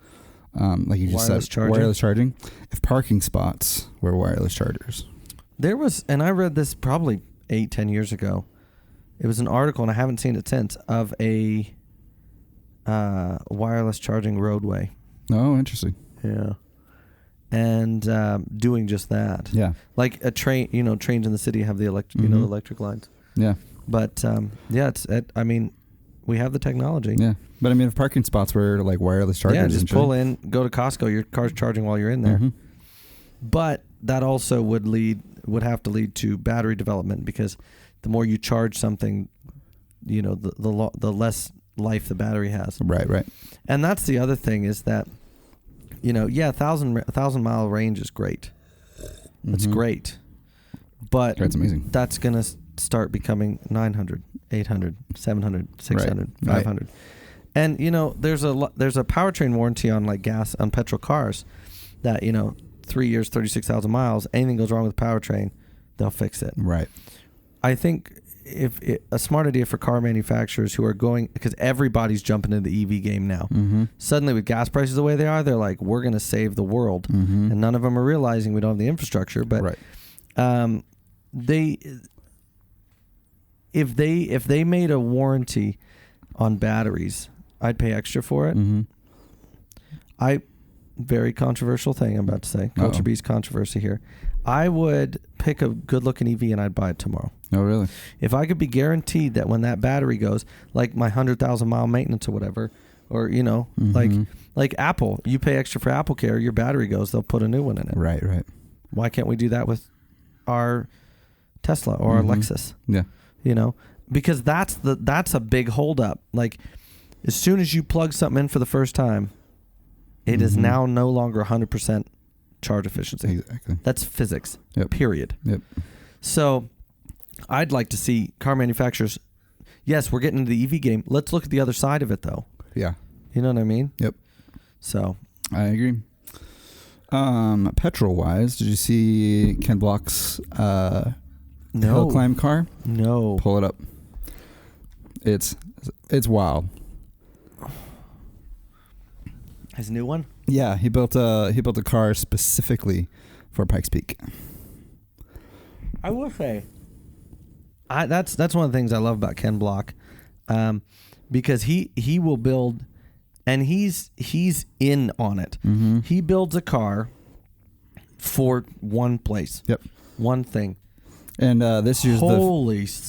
like you just said, wireless charging. If parking spots were wireless chargers, there was, and I read this probably 8-10 years ago. It was an article, and I haven't seen it since, of a wireless charging roadway. Oh, interesting. Yeah. And doing just that. Yeah. Like a train, trains in the city have the electric, the electric lines. Yeah. But I mean, we have the technology. Yeah. But I mean, if parking spots were like wireless chargers, just pull in, go to Costco, your car's charging while you're in there. But that also would have to lead to battery development, because the more you charge something, the less life the battery has. Right. And that's the other thing, is that 1,000 mile range is great. That's great. But that's amazing. That's going to start becoming 900, 800, 700, 600, 500. And there's a powertrain warranty on like gas on petrol cars that 3 years, 36,000 miles, anything goes wrong with the powertrain, they'll fix it. Right. I think a smart idea for car manufacturers who are going, because everybody's jumping into the EV game now. Suddenly with gas prices the way they are, they're like, we're going to save the world. And none of them are realizing we don't have the infrastructure. But if they made a warranty on batteries, I'd pay extra for it. very controversial thing I'm about to say. Culture Beast controversy here. I would pick a good-looking EV and I'd buy it tomorrow. Oh, really? If I could be guaranteed that when that battery goes, like my 100,000-mile maintenance or whatever, or, you know, like Apple, you pay extra for Apple Care, your battery goes, they'll put a new one in it. Right. Why can't we do that with our Tesla or our Lexus? Yeah. You know, because that's a big holdup. Like, as soon as you plug something in for the first time, it is now no longer 100% charge efficiency. Exactly. That's physics. Yep. Period. Yep. So I'd like to see car manufacturers, yes, we're getting into the EV game. Let's look at the other side of it, though. Yeah. You know what I mean? Yep. So I agree. Petrol-wise, did you see Ken Block's hill climb car? No. Pull it up. It's wild. His new one? Yeah, he built a car specifically for Pikes Peak. I will say, that's one of the things I love about Ken Block, because he will build, and he's in on it. Mm-hmm. He builds a car for one place. Yep. One thing. And this year's Huna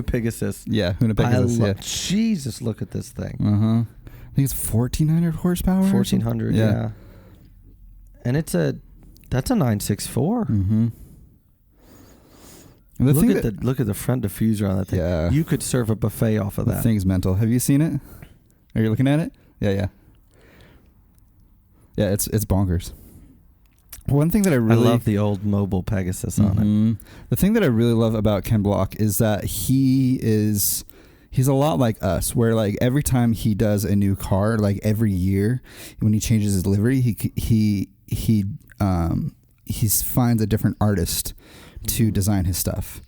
Pegasus. Yeah, Huna Pegasus. Jesus, look at this thing. Uh-huh. I think it's 1,400 horsepower. 1,400, yeah. And that's a 964. Mm-hmm. Look at the front diffuser on that thing. Yeah. You could serve a buffet off of that. The thing's mental. Have you seen it? Are you looking at it? Yeah. Yeah, it's bonkers. One thing that I love the old mobile Pegasus on it. The thing that I really love about Ken Block is that he's a lot like us, where like every time he does a new car, like every year when he changes his livery, he finds a different artist to design his stuff.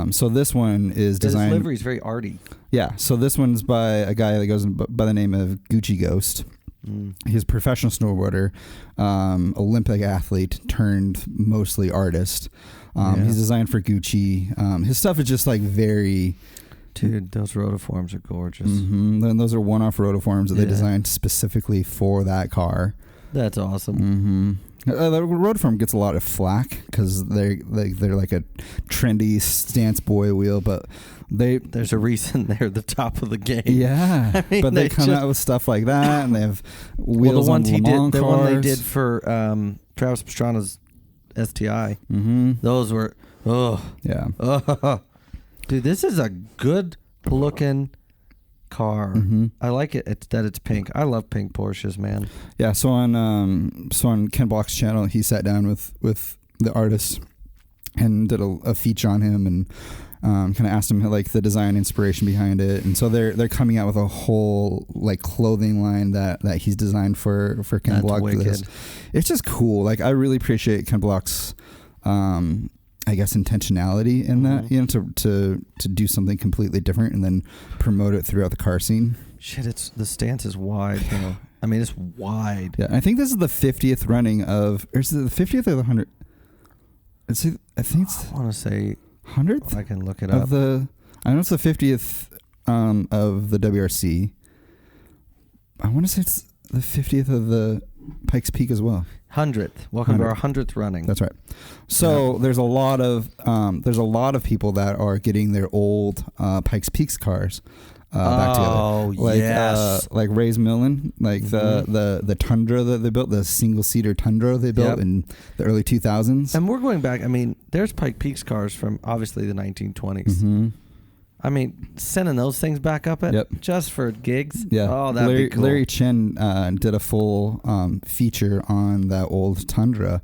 So this one is designed. His livery is very arty. Yeah. So this one's by a guy that goes by the name of Gucci Ghost. He's a professional snowboarder, Olympic athlete turned mostly artist. He's designed for Gucci. His stuff is just like very... Dude, those rotiforms are gorgeous. Mm-hmm. Then those are one-off rotiforms that they designed specifically for that car. That's awesome. The rotiform gets a lot of flack because they're like a trendy stance boy wheel, but there's a reason they're the top of the game. Yeah, I mean, but they come out with stuff like that, and they have wheels the ones on Le Mans the cars. one they did for Travis Pastrana's STI. Those were dude, this is a good looking car. I like it. That it's pink. I love pink Porsches, man. Yeah. So on Ken Block's channel, he sat down with the artist and did a feature on him and kind of asked him like the design inspiration behind it. And so they're coming out with a whole like clothing line that he's designed for Ken Block. It's just cool. Like I really appreciate Ken Block's I guess intentionality in that, you know, to do something completely different and then promote it throughout the car scene. Shit, the stance is wide. You know? I mean, it's wide. Yeah, I think this is the 50th running of, or is it the 50th or the 100th? I think it's. I want to say 100th. I can look it up. I know it's the 50th of the WRC. I want to say it's the 50th of the Pikes Peak as well. 100th. Welcome to our 100th running. That's right. So there's a lot of people that are getting their old Pikes Peaks cars back together. Like, yes. Like Ray's Millen, like the Tundra that they built, the single-seater Tundra they built in the early 2000s. And we're going back. I mean, there's Pikes Peaks cars from obviously the 1920s. I mean, sending those things back up just for gigs. Yeah. Oh, that'd be cool. Larry Chen did a full feature on that old Tundra.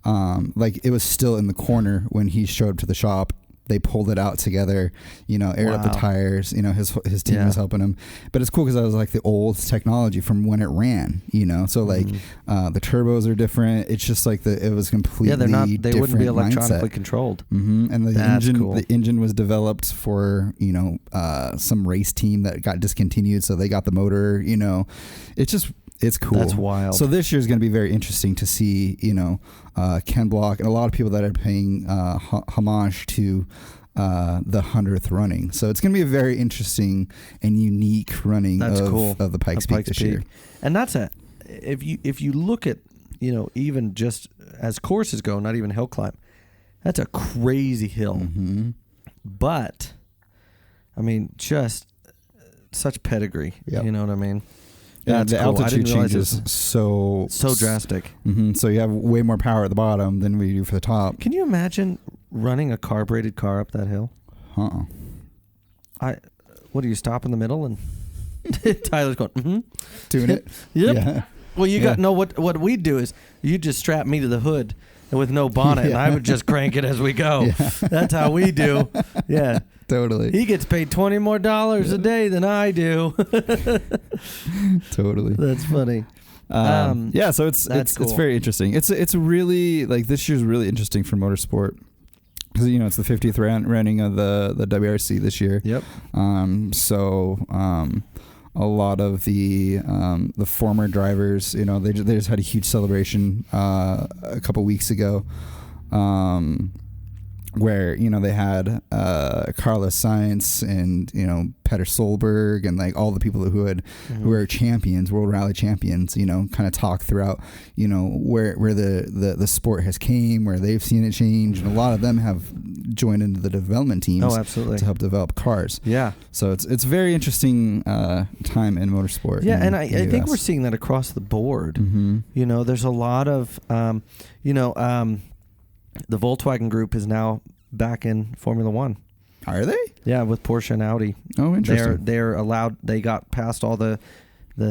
Like it was still in the corner when he showed up to the shop. They pulled it out together, you know, aired up the tires. You know, his team was helping him. But it's cool because that was like the old technology from when it ran. You know, so like the turbos are different. It's just like it was completely they wouldn't be electronically mindset. controlled. And the engine was developed for, you know, some race team that got discontinued, so they got the motor. You know, it's cool. That's wild. So this year is going to be very interesting to see, you know, Ken Block and a lot of people that are paying homage to the 100th running. So it's going to be a very interesting and unique running of the Pikes Peak this year. And that's if you look at, even just as courses go, not even hill climb, that's a crazy hill. Mm-hmm. But, I mean, just such pedigree. Yep. You know what I mean? Yeah, the altitude changes so drastic. Mm-hmm. So you have way more power at the bottom than we do for the top. Can you imagine running a carbureted car up that hill? What do you stop in the middle and Tyler's going, mm-hmm. Doing it? Yep. Yeah. Well, you got what we'd do is you just strap me to the hood with no bonnet, and I would just crank it as we go. Yeah. That's how we do. Yeah. Totally. He gets paid $20 more a day than I do. Totally. That's funny. So it's very interesting. It's really like this year's really interesting for motorsport because it's the 50th running of the WRC this year. Yep. A lot of the former drivers, they just had a huge celebration a couple weeks ago. Where they had Carlos Sainz and Peter Solberg and like all the people who were champions, world rally champions, kind of talk throughout where the sport has came, where they've seen it change, and a lot of them have joined into the development teams. Oh, absolutely. To help develop cars. Yeah. So it's a very interesting time in motorsport. Yeah, and I think we're seeing that across the board. Mm-hmm. There's a lot of the Volkswagen Group is now back in Formula One. Are they? Yeah, with Porsche and Audi. Oh, interesting. They're allowed. They got past all the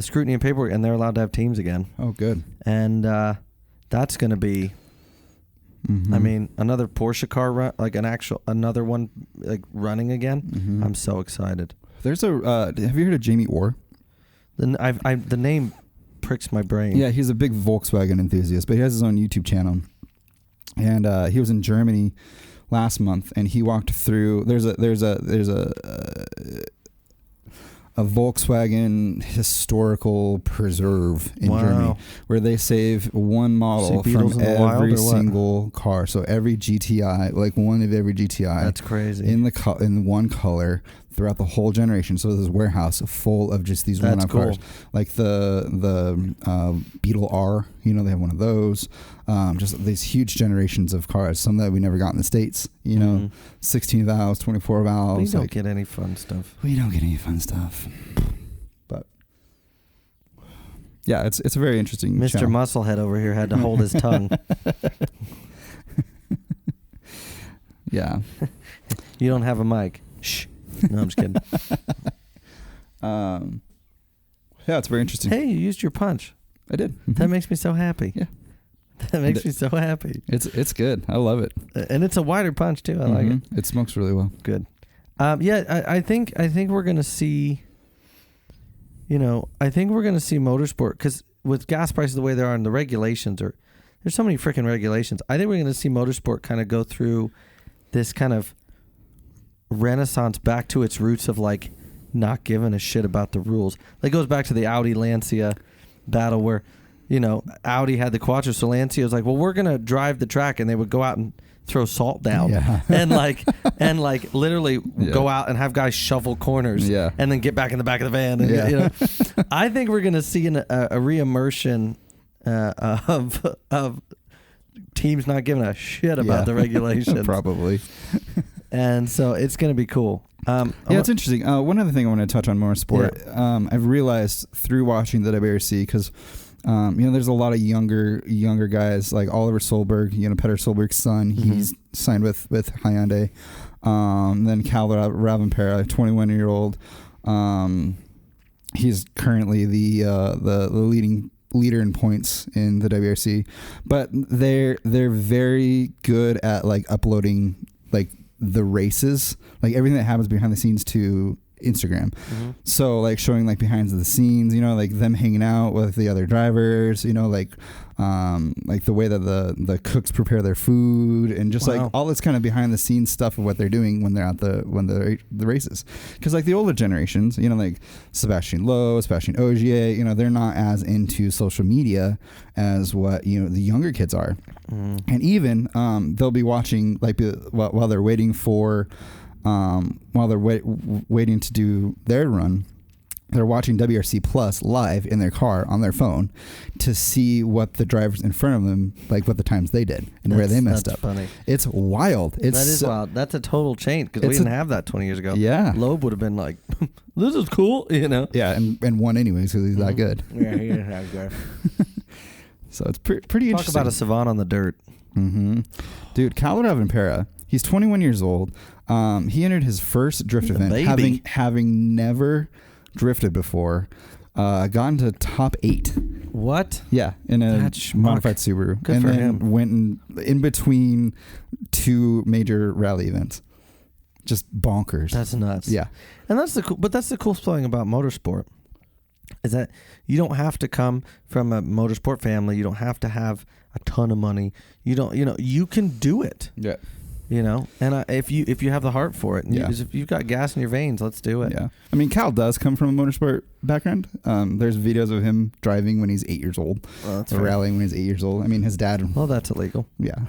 scrutiny and paperwork, and they're allowed to have teams again. Oh, good. And that's going to be. Mm-hmm. I mean, another Porsche car run, like another one like running again. Mm-hmm. I'm so excited. There's have you heard of Jamie Orr? The name pricks my brain. Yeah, he's a big Volkswagen enthusiast, but he has his own YouTube channel. And he was in Germany last month, and he walked through. There's a Volkswagen historical preserve in Germany where they save one model from every single car. So every GTI, like one of every GTI. That's crazy. In one color throughout the whole generation. So there's a warehouse full of just these one-off cars. Like the Beetle R, they have one of those. Just these huge generations of cars. Some that we never got in the States. 16 valves, 24 valves. We don't get any fun stuff. But yeah, it's a very interesting. Mr. channel. Musclehead over here had to hold his tongue. Yeah. You don't have a mic. Shh. No, I'm just kidding. Yeah, it's very interesting. Hey, you used your punch. I did. Mm-hmm. That makes me so happy. Yeah. That makes me so happy. It's good. I love it. And it's a wider punch too. I like it. It smokes really well. Good. I think we're gonna see. I think we're gonna see motorsport because with gas prices the way they are and the regulations there's so many freaking regulations. I think we're gonna see motorsport kind of go through this kind of renaissance back to its roots of like not giving a shit about the rules. Like goes back to the Audi Lancia battle where Audi had the Quattro, so Lancia was like, well, we're gonna drive the track, and they would go out and throw salt down and literally go out and have guys shovel corners and then get back in the back of the van and I think we're gonna see a re-immersion of teams not giving a shit about the regulations. Probably. And so it's going to be cool. It's interesting. One other thing I want to touch on motorsport. Yeah. I've realized through watching the WRC because there's a lot of younger guys like Oliver Solberg, Peter Solberg's son. Mm-hmm. He's signed with Hyundai. Then Cal Ravampera, a 21-year-old. He's currently the leading leader in points in the WRC, but they're very good at like uploading like the races, like everything that happens behind the scenes to Instagram. So like showing like behind the scenes, you know, like them hanging out with the other drivers, you know, like the way that the cooks prepare their food, and just like all this kind of behind the scenes stuff of what they're doing when they're at the races. Because like the older generations, you know, like Sebastian Lowe, Sebastian Ogier, you know, they're not as into social media as what, you know, the younger kids are. And even they'll be watching like while they're waiting for waiting to do their run. They're watching WRC Plus live in their car on their phone to see what the drivers in front of them, like what the times they did and where they messed up. Funny. It's wild. That is wild. That's a total change, because we didn't have that 20 years ago. Yeah. Loeb would have been like, this is cool, you know? Yeah, and won anyways because he's that good. Yeah, he is that good. So it's pretty interesting. Talk about a savant on the dirt. Dude, Kyle Ravampera, he's 21 years old. He entered his first drift event, having never drifted before, gotten to top 8. What? Yeah, in a modified Subaru. Good for him. Went in between 2 major rally events. Just bonkers. That's nuts. Yeah. And that's the cool thing about motorsport, is that you don't have to come from a motorsport family. You don't have to have a ton of money. You can do it. Yeah. You know, and if you have the heart for it, and if you've got gas in your veins, let's do it. Yeah, I mean, Cal does come from a motorsport background. There's videos of him driving when he's 8 years old, or rallying when he's 8 years old. I mean, his dad. Well, that's illegal. Yeah.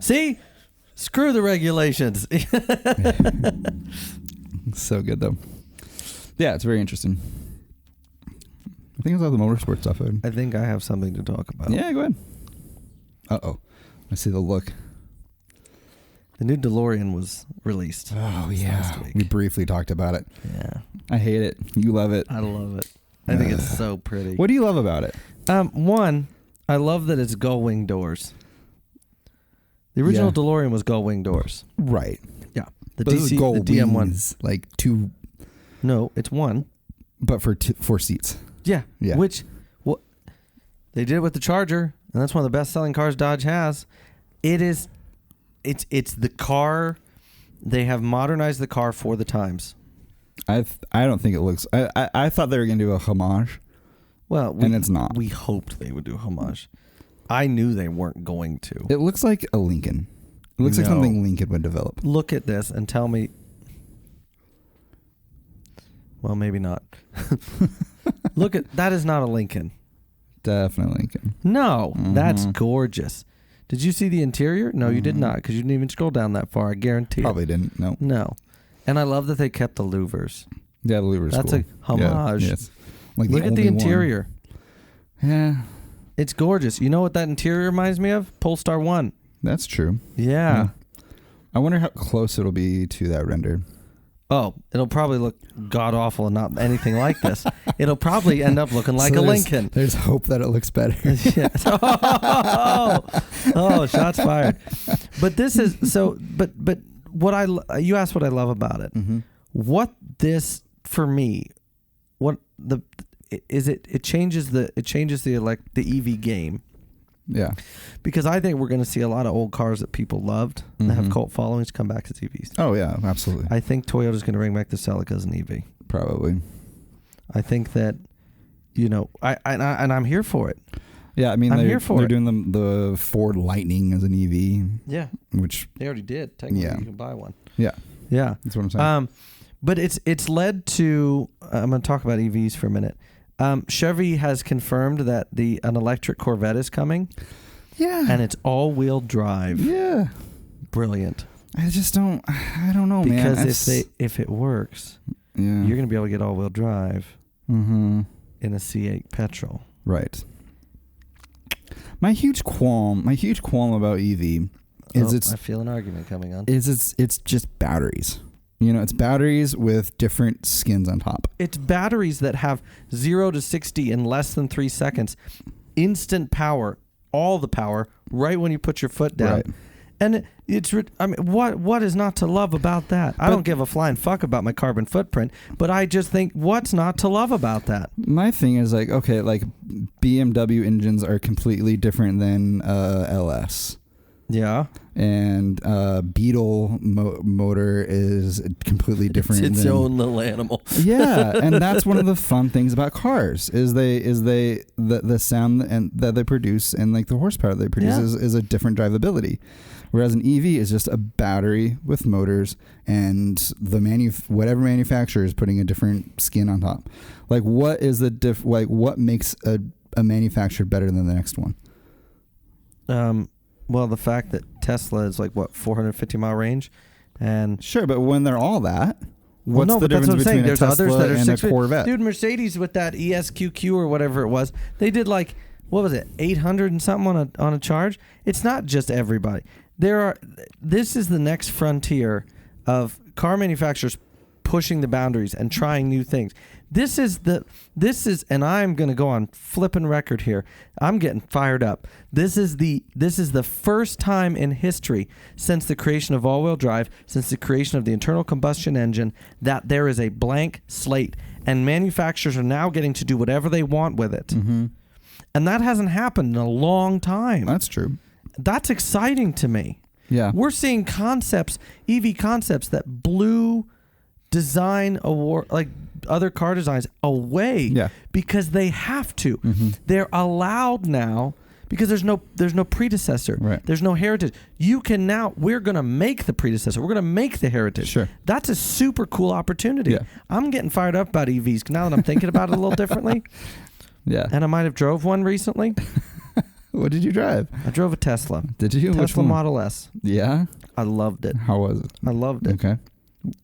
See, screw the regulations. So good though. Yeah, it's very interesting. I think it's all the motorsport stuff. I think I have something to talk about. Yeah, go ahead. I see the look. The new DeLorean was released. Oh, yeah. We briefly talked about it. Yeah. I hate it. You love it. I love it. I think it's so pretty. What do you love about it? One, I love that it's gull-wing doors. The original DeLorean was gull-wing doors. Right. Yeah. The DM1. Like 2. No, it's 1. But for 4 seats. Yeah. Which, they did it with the Charger, and that's one of the best-selling cars Dodge has. It's the car. They have modernized the car for the times. I don't think it looks. I thought they were going to do a homage. Well, and it's not. We hoped they would do a homage. I knew they weren't going to. It looks like a Lincoln. It looks like something Lincoln would develop. Look at this and tell me. Well, maybe not. Look at that. Is not a Lincoln. Definitely Lincoln. No, that's gorgeous. Did you see the interior? No, you did not, because you didn't even scroll down that far. I guarantee. Probably didn't. No. No, and I love that they kept the louvers. Yeah, the louvers. That's cool. a homage. Yeah, yes. Like look at the interior. One. Yeah, it's gorgeous. You know what that interior reminds me of? Polestar 1. That's true. Yeah. I wonder how close it'll be to that render. Oh, it'll probably look god-awful and not anything like this. It'll probably end up looking like a Lincoln. There's hope that it looks better. Oh, shots fired. But this is so. But what you asked what I love about it. What this for me? What the is it? It changes the EV game. Yeah, because I think we're going to see a lot of old cars that people loved that have cult followings come back as EVs. Oh yeah, absolutely. I think Toyota's going to bring back the Celica as an EV. Probably. I think that, I'm here for it. Yeah, I mean, they're doing the Ford Lightning as an EV. Yeah, which they already did. Technically, you can buy one. Yeah, yeah, that's what I'm saying. But it's led to. I'm going to talk about EVs for a minute. Chevy has confirmed that an electric Corvette is coming. Yeah. And it's all-wheel drive. Yeah. Brilliant. I don't know, because man. Because if it works, you're going to be able to get all-wheel drive in a C8 petrol. Right. My huge qualm about EV is I feel an argument coming on. It's just batteries. It's batteries with different skins on top. It's batteries that have 0 to 60 in less than 3 seconds. Instant power, all the power, right when you put your foot down. Right. And what is not to love about that? I don't give a flying fuck about my carbon footprint, but I just think, what's not to love about that? My thing is okay, BMW engines are completely different than LS. Yeah. And Beetle motor is completely different. It's its own little animal. Yeah, and that's one of the fun things about cars is the sound and that they produce and like the horsepower they produce is a different drivability. Whereas an EV is just a battery with motors and the whatever manufacturer is putting a different skin on top. Like what is the what makes a manufacturer better than the next one? Well, the fact that Tesla is like 450-mile range, and sure, but when they're all that, what's the difference between a Tesla and a Corvette? Dude, Mercedes with that ESQQ or whatever it was, they did like what was it, 800 and something on a charge. It's not just everybody. This is the next frontier of car manufacturers pushing the boundaries and trying new things. This is, and I'm going to go on flipping record here. I'm getting fired up. This is the first time in history since the creation of all-wheel drive, since the creation of the internal combustion engine, that there is a blank slate, and manufacturers are now getting to do whatever they want with it. Mm-hmm. And that hasn't happened in a long time. That's true. That's exciting to me. Yeah. We're seeing EV concepts that blew design award, like other car designs, away because they have to. Mm-hmm. They're allowed now because there's no predecessor. Right. There's no heritage. We're going to make the predecessor. We're going to make the heritage. Sure. That's a super cool opportunity. Yeah. I'm getting fired up about EVs now that I'm thinking about it a little differently. Yeah. And I might have drove one recently. What did you drive? I drove a Tesla. Did you? Tesla Model S. Yeah. I loved it. How was it? I loved it. Okay.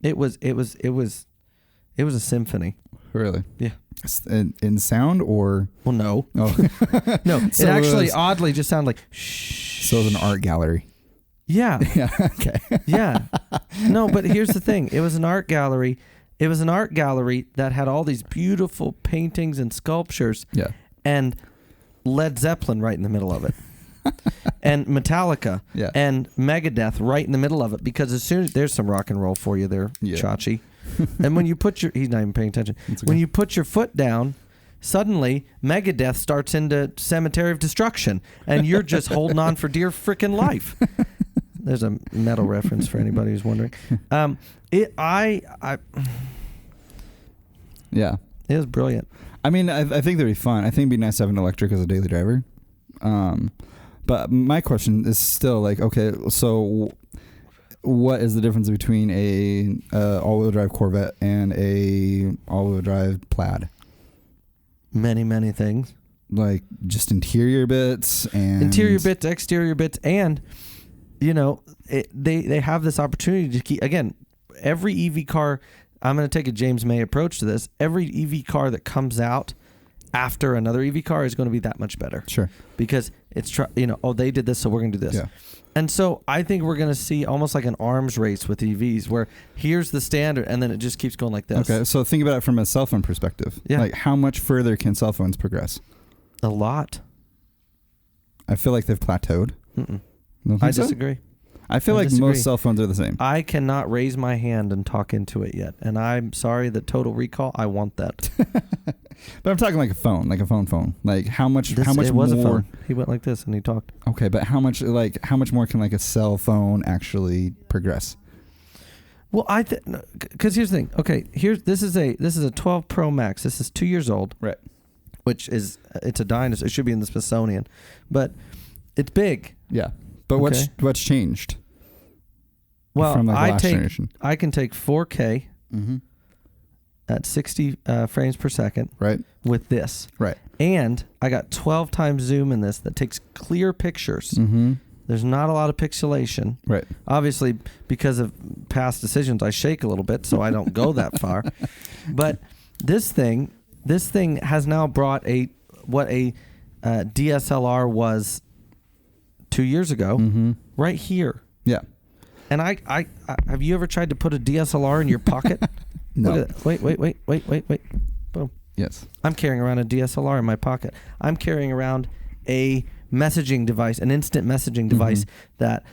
It was a symphony. Really? Yeah. In sound or? Well, no. Oh. No. So it actually oddly just sounded like shh. So it was an art gallery. Yeah. Yeah. Okay. Yeah. No, but here's the thing. It was an art gallery. It was an art gallery that had all these beautiful paintings and sculptures. Yeah. And Led Zeppelin right in the middle of it. And Metallica and Megadeth right in the middle of it, because as soon as there's some rock and roll for you there, Chachi. And when you put he's not even paying attention. Okay. When you put your foot down, suddenly Megadeth starts into Cemetery of Destruction, and you're just holding on for dear freaking life. There's a metal reference for anybody who's wondering. Yeah, it was brilliant. I mean, I think they'd be fun. I think it'd be nice to have an electric as a daily driver. But my question is still like, okay, so what is the difference between a all-wheel drive Corvette and a all-wheel drive Plaid? Many, many things. Like just interior bits, exterior bits, and they have this opportunity to keep, again, every EV car. I'm going to take a James May approach to this. Every EV car that comes out after another EV car is going to be that much better. Sure. Because it's, they did this, so we're going to do this. Yeah. And so I think we're going to see almost like an arms race with EVs, where here's the standard, and then it just keeps going like this. Okay, so think about it from a cell phone perspective. Yeah. Like, how much further can cell phones progress? A lot. I feel like they've plateaued. I disagree. I feel like most cell phones are the same. I cannot raise my hand and talk into it yet. And I'm sorry that Total Recall, I want that. But I'm talking like a phone. Like how much it was more? A phone. He went like this and he talked. Okay, but how much more can like a cell phone actually progress? Well, because here's the thing. Okay, this is a 12 Pro Max. This is 2 years old. Right. It's a dinosaur. It should be in the Smithsonian. But it's big. Yeah. But what's changed? Well, from last generation? I can take 4K at 60 frames per second with this. Right. And I got 12 times zoom in this that takes clear pictures. Mm-hmm. There's not a lot of pixelation. Right. Obviously, because of past decisions, I shake a little bit, so I don't go that far. But this thing has now brought what a DSLR was 2 years ago, right here. Yeah. And I have you ever tried to put a DSLR in your pocket? No. Look at that. Wait. Boom. Yes. I'm carrying around a DSLR in my pocket. I'm carrying around a messaging device, an instant messaging device that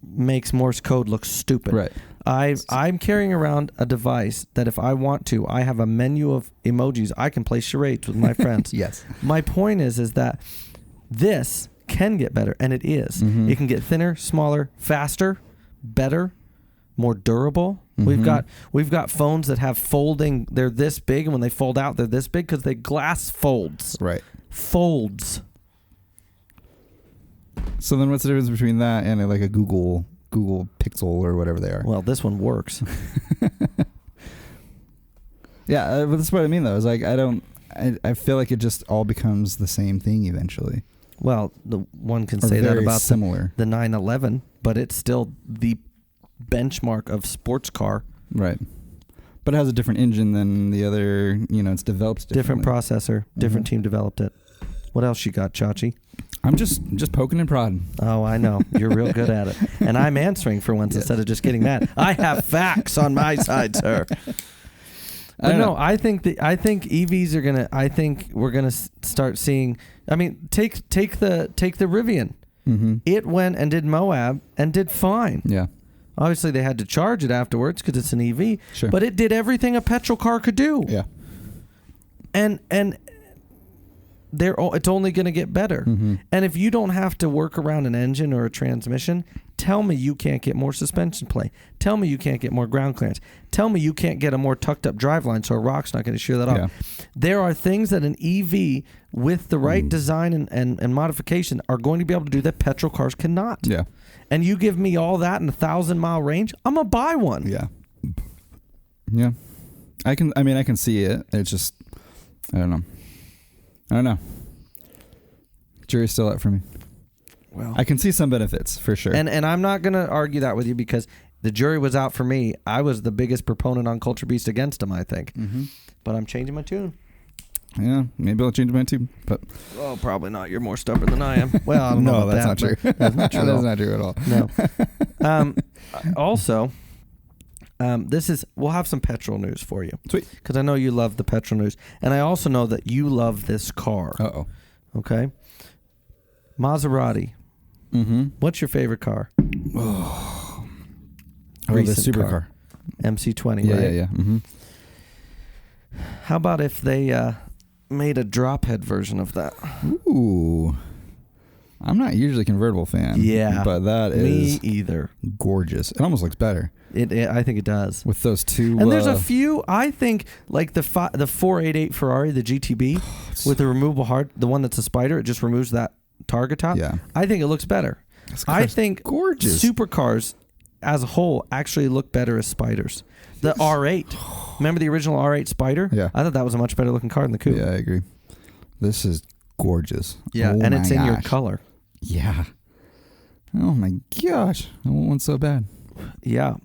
makes Morse code look stupid. Right. I'm carrying around a device that if I want to, I have a menu of emojis. I can play charades with my friends. Yes. My point is that this can get better, and it is. It can get thinner, smaller, faster, better, more durable. We've got phones that have folding. They're this big, and when they fold out, they're this big because they glass folds. Right. Folds. So then, what's the difference between that and like a Google Pixel or whatever they are? Well, this one works. Yeah, but that's what I mean though. Is like I feel like it just all becomes the same thing eventually. Well, the one can say that about similar. The 911, but it's still the benchmark of sports car. Right. But it has a different engine than the other, it's developed different processor, different team developed it. What else you got, Chachi? I'm just poking and prodding. Oh, I know. You're real good at it. And I'm answering for once instead of just getting mad. I have facts on my side, sir. But no, I think EVs are gonna. I think we're gonna start seeing. I mean, take the Rivian. It went and did Moab and did fine. Yeah. Obviously, they had to charge it afterwards because it's an EV. Sure. But it did everything a petrol car could do. Yeah. And it's only going to get better. And if you don't have to work around an engine or a transmission, tell me you can't get more suspension play. Tell me you can't get more ground clearance. Tell me you can't get a more tucked up driveline so a rock's not going to shear that off. There are things that an EV with the right design and modification are going to be able to do that petrol cars cannot. Yeah. And you give me all that in 1,000-mile range, I'm going to buy one. Yeah. Yeah. I can see it. It's just, I don't know. Jury's still out for me. Well, I can see some benefits for sure. And I'm not going to argue that with you because the jury was out for me. I was the biggest proponent on Culture Beast against him, I think. But I'm changing my tune. Yeah, maybe I'll change mine too. But probably not. You're more stubborn than I am. Well, I don't know. No, that's not true. That's not true. That's not true at all. No. Also, we'll have some petrol news for you. Sweet. Because I know you love the petrol news. And I also know that you love this car. Uh-oh. Okay? Maserati. What's your favorite car? Oh, the supercar. MC20, right? Yeah. How about if they made a drop head version of that? Ooh. I'm not usually a convertible fan. Yeah. But that is... Me either. Gorgeous. It almost looks better. I think it does. With those two... And there's a few, I think, like the 488 Ferrari, the GTB, with the removable hard, the one that's a spider, it just removes that target top. Yeah. I think it looks better. I think gorgeous. Supercars as a whole actually look better as spiders. The R8. Remember the original R8 Spider? Yeah. I thought that was a much better looking car than the coupe. Yeah, I agree. This is gorgeous. Yeah, and it's in your color. Yeah. Oh my gosh. I want one so bad. Yeah.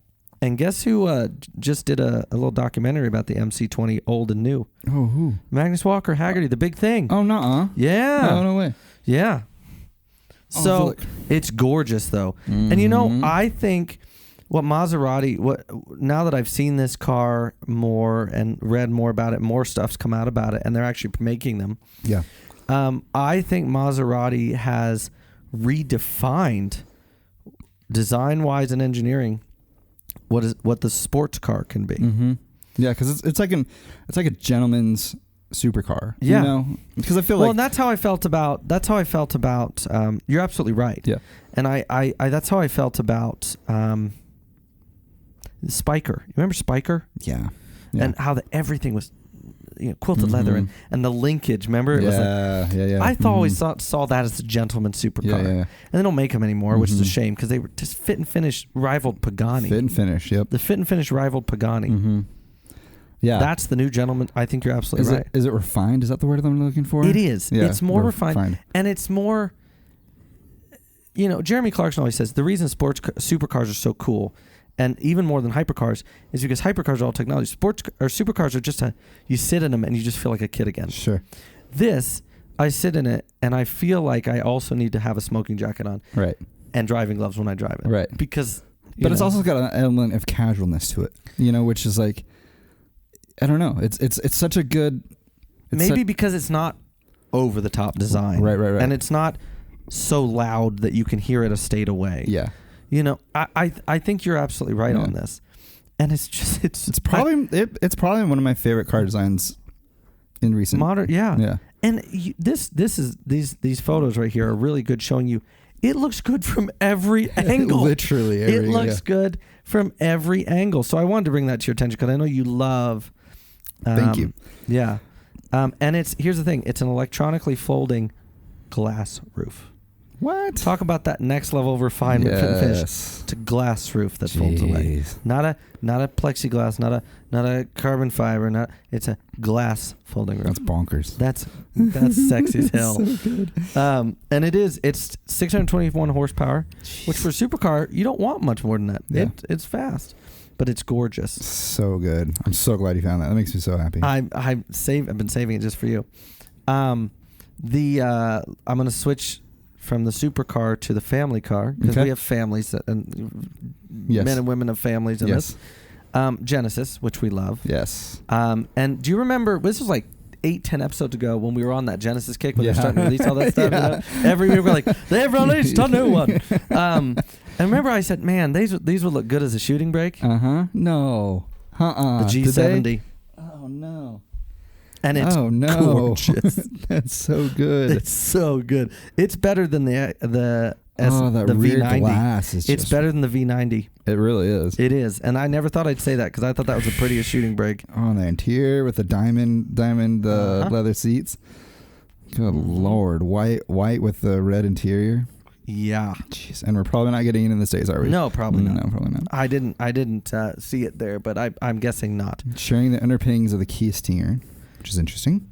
And guess who just did a little documentary about the MC20 old and new? Oh, who? Magnus Walker Haggerty, the big thing. Oh, nuh-uh. Yeah. Oh, no way. Yeah. So it's gorgeous though. And I think what Maserati, now that I've seen this car more and read more about it, more stuff's come out about it and they're actually making them. Yeah. I think Maserati has redefined design-wise and engineering what the sports car can be. Yeah, because it's like a gentleman's supercar. Yeah. You know? Because I feel and that's how I felt about you're absolutely right. Yeah. And I that's how I felt about Spiker. You remember Spiker? Yeah. And how everything was quilted leather and the linkage, remember? It was I always saw that as a gentleman supercar. Yeah. And they don't make them anymore, which is a shame because they were just fit and finish rivaled Pagani. Fit and finish, yep. The fit and finish rivaled Pagani. Yeah. That's the new gentleman. I think you're absolutely right. Is it refined? Is that the word I'm looking for? It is. Yeah, it's more refined. And it's more, Jeremy Clarkson always says the reason supercars are so cool and even more than hypercars is because hypercars are all technology. Supercars are just you sit in them and you just feel like a kid again. Sure. This, I sit in it and I feel like I also need to have a smoking jacket on. Right. And driving gloves when I drive it. Right. Because, it's also got an element of casualness to it, which is like, I don't know. It's such a good... Maybe because it's not over the top design. Right. And it's not so loud that you can hear it a state away. Yeah. I think you're absolutely right on this, and it's probably one of my favorite car designs in recent modern. Yeah. And these photos right here are really good, showing you it looks good from every angle. Literally, it looks good from every angle. So I wanted to bring that to your attention because I know you love. Thank you. Yeah, and here's the thing: it's an electronically folding glass roof. What? Talk about that next level of refinement for the fish. It's a glass roof that folds away. Not a plexiglass, not a carbon fiber, it's a glass folding roof. That's bonkers. That's sexy as hell. So good. And it's 621 horsepower, which for a supercar, you don't want much more than that. Yeah. It's fast, but it's gorgeous. So good. I'm so glad you found that. That makes me so happy. I've been saving it just for you. I'm going to switch from the supercar to the family car because we have families and men and women of families in this. Genesis, which we love. Yes. And do you remember, this was like 8-10 episodes ago when we were on that Genesis kick when they're starting to release all that stuff. You know? Every week we're like, they've released a new one. And remember I said, man, these would look good as a shooting brake. No. The G70. Oh no. And it's gorgeous. That's so good. It's so good. It's better than the rear V90. Glass is it's better than the V90. It really is. It is. And I never thought I'd say that because I thought that was the prettiest shooting brake. Oh, and the interior with the diamond leather seats. Good Lord. White with the red interior. Yeah. Jeez. And we're probably not getting it in the States, are we? No, probably not. No, probably not. I didn't see it there, but I'm guessing not. Sharing the underpinnings of the Kia Stinger, which is interesting.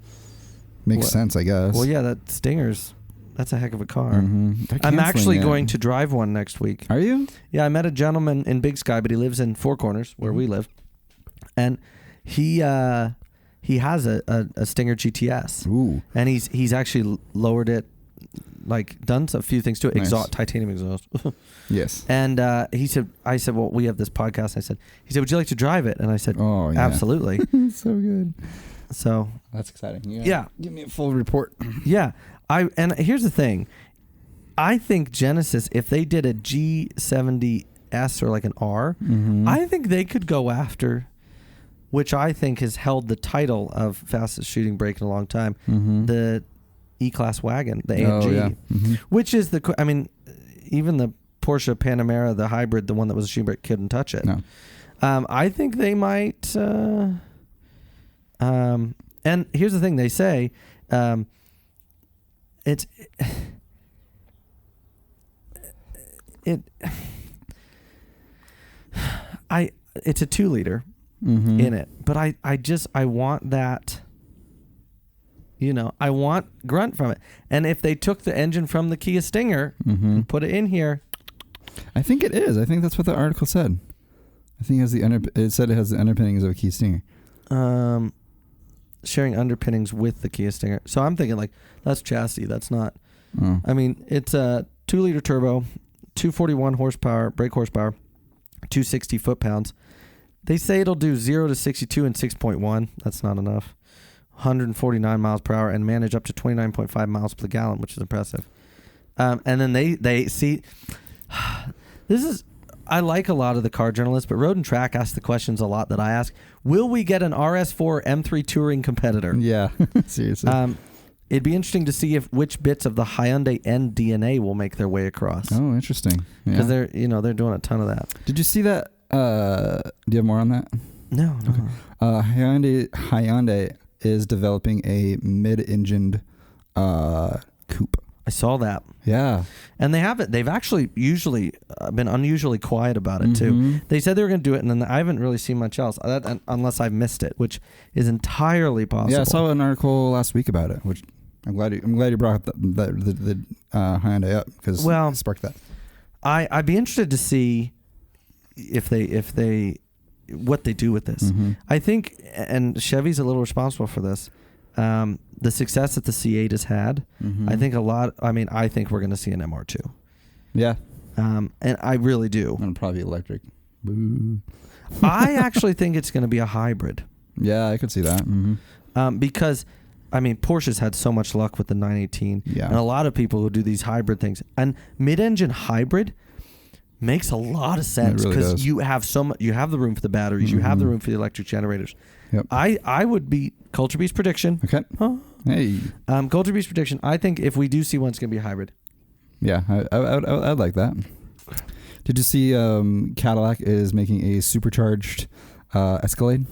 Makes sense, I guess. Well, yeah, that Stinger's, that's a heck of a car. Mm-hmm. I'm actually going to drive one next week. Are you? Yeah, I met a gentleman in Big Sky, but he lives in Four Corners, where we live. And he has a Stinger GTS. Ooh. And he's actually lowered it, like done a few things to it. Nice. Titanium exhaust. Yes. And I said, well, we have this podcast. He said, would you like to drive it? And I said, oh, yeah. Absolutely. So good. So that's exciting. Yeah. Give me a full report. Yeah. And here's the thing. I think Genesis, if they did a G70S or like an R, I think they could go after, which I think has held the title of fastest shooting brake in a long time, the E-Class wagon, the AMG, which is even the Porsche Panamera, the hybrid, the one that was a shooting brake, couldn't touch it. No. I think they might. And here's the thing: they say it's a 2-liter in it, but I want that. I want grunt from it. And if they took the engine from the Kia Stinger and put it in here, I think it is. I think that's what the article said. I think it said it has the underpinnings of a Kia Stinger. Sharing underpinnings with the Kia Stinger. So I'm thinking like that's chassis. That's not. I mean, it's a 2-liter turbo, 241 horsepower, brake horsepower, 260 foot-pounds. They say it'll do 0 to 62 in 6.1. That's not enough. 149 miles per hour and manage up to 29.5 miles per gallon, which is impressive. And then they see. This is. I like a lot of the car journalists, but Road and Track asks the questions a lot that I ask. Will we get an RS4 or M3 touring competitor? Yeah, seriously. It'd be interesting to see which bits of the Hyundai N DNA will make their way across. Oh, interesting. Because they're doing a ton of that. Did you see that? Do you have more on that? No. Okay. Hyundai is developing a mid-engined coupe. I saw that. Yeah. And they've actually usually been unusually quiet about it too. They said they were going to do it, and then I haven't really seen much else unless I've missed it, which is entirely possible. Yeah, I saw an article last week about it, which I'm glad you brought the Hyundai up because it sparked that. I'd be interested to see if they what they do with this. I think, and Chevy's a little responsible for this. The success that the C8 has had, I think I think we're going to see an MR2. Yeah. And I really do. And probably electric. Boo. I actually think it's going to be a hybrid. Yeah, I could see that. Because, Porsche's had so much luck with the 918. Yeah. And a lot of people who do these hybrid things. And mid-engine hybrid makes a lot of sense because you have you have the room for the batteries, you have the room for the electric generators. Yep. I would be Culture Beast prediction. Okay. Hey. Culture Beast prediction. I think if we do see one, it's going to be a hybrid. Yeah, I'd like that. Did you see Cadillac is making a supercharged Escalade?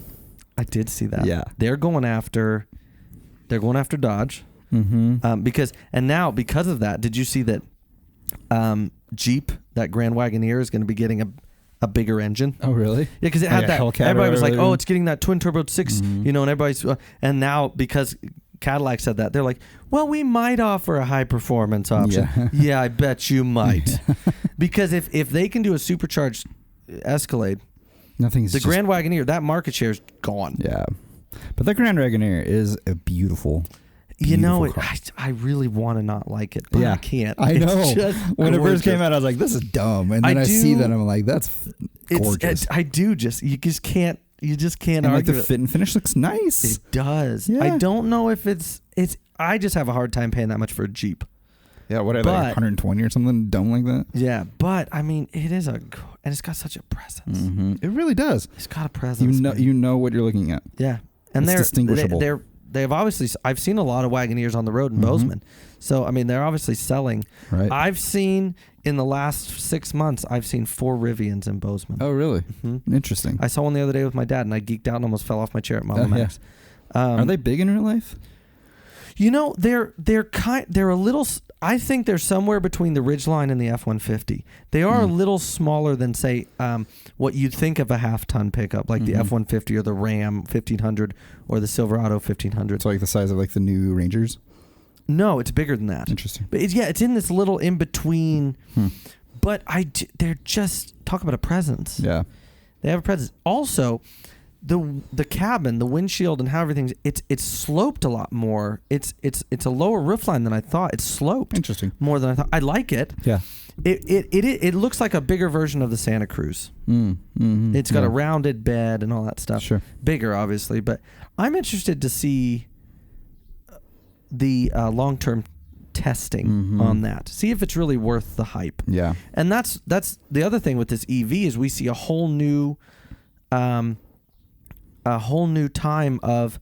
I did see that. Yeah. They're going after Dodge. Mm-hmm. Because of that, did you see that Jeep, that Grand Wagoneer, is going to be getting a bigger engine? Oh, really? Yeah, because it had that. Hellcat everybody was like, earlier. "Oh, it's getting that twin turbo 6," and everybody's and now because Cadillac said that, they're like, "Well, we might offer a high performance option." Yeah, I bet you might, because if they can do a supercharged Escalade, the Grand Wagoneer, that market share is gone. Yeah, but the Grand Wagoneer is a beautiful. I really want to not like it, but I can't. I know. When it first came out, I was like, "This is dumb," and then I see that, I'm like, "That's gorgeous." You just can't and argue. Like the fit and finish looks nice. It does. Yeah. I don't know if it's. I just have a hard time paying that much for a Jeep. Yeah, what are they, 120 or something dumb like that? Yeah, but I mean, it is and it's got such a presence. Mm-hmm. It really does. It's got a presence. You know what you're looking at. Yeah, and it's distinguishable. They've obviously. I've seen a lot of Wagoneers on the road in Bozeman, so I mean they're obviously selling. Right. I've seen in the last 6 months, I've seen 4 Rivians in Bozeman. Oh, really? Mm-hmm. Interesting. I saw one the other day with my dad, and I geeked out and almost fell off my chair at Mama Max. Are they big in real life? They're a little. I think they're somewhere between the Ridgeline and the F-150. They are a little smaller than, say, what you'd think of a half-ton pickup, like the F-150 or the Ram 1500 or the Silverado 1500. So like the size of like the new Rangers? No, it's bigger than that. Interesting. But it's in this little in-between. But they're just, talk about a presence. Yeah. They have a presence. Also, the cabin, the windshield, and how everything's it's sloped a lot more. It's a lower roofline than I thought. It's sloped. Interesting. More than I thought. I like it. Yeah. It looks like a bigger version of the Santa Cruz. It's got a rounded bed and all that stuff. Sure. Bigger, obviously, but I'm interested to see the long-term testing on that. See if it's really worth the hype. Yeah. And that's the other thing with this EV is we see a whole new time of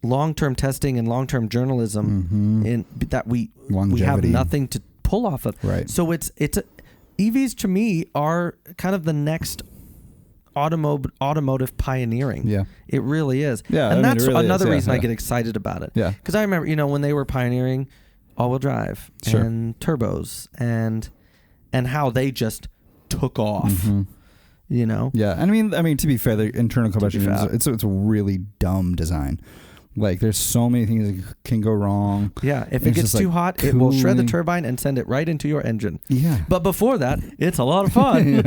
long-term testing and long-term journalism in that we have nothing to pull off of. Right. So EVs to me are kind of the next automotive pioneering. Yeah. It really is. Yeah. And that's really another is. reason I get excited about it. Yeah. Because I remember, when they were pioneering all-wheel drive and turbos and how they just took off. Yeah, and I mean to be fair, the internal combustion engine, it's a really dumb design. Like there's so many things that can go wrong. Yeah, if it gets too hot, it will shred the turbine and send it right into your engine. Yeah. But before that, it's a lot of fun.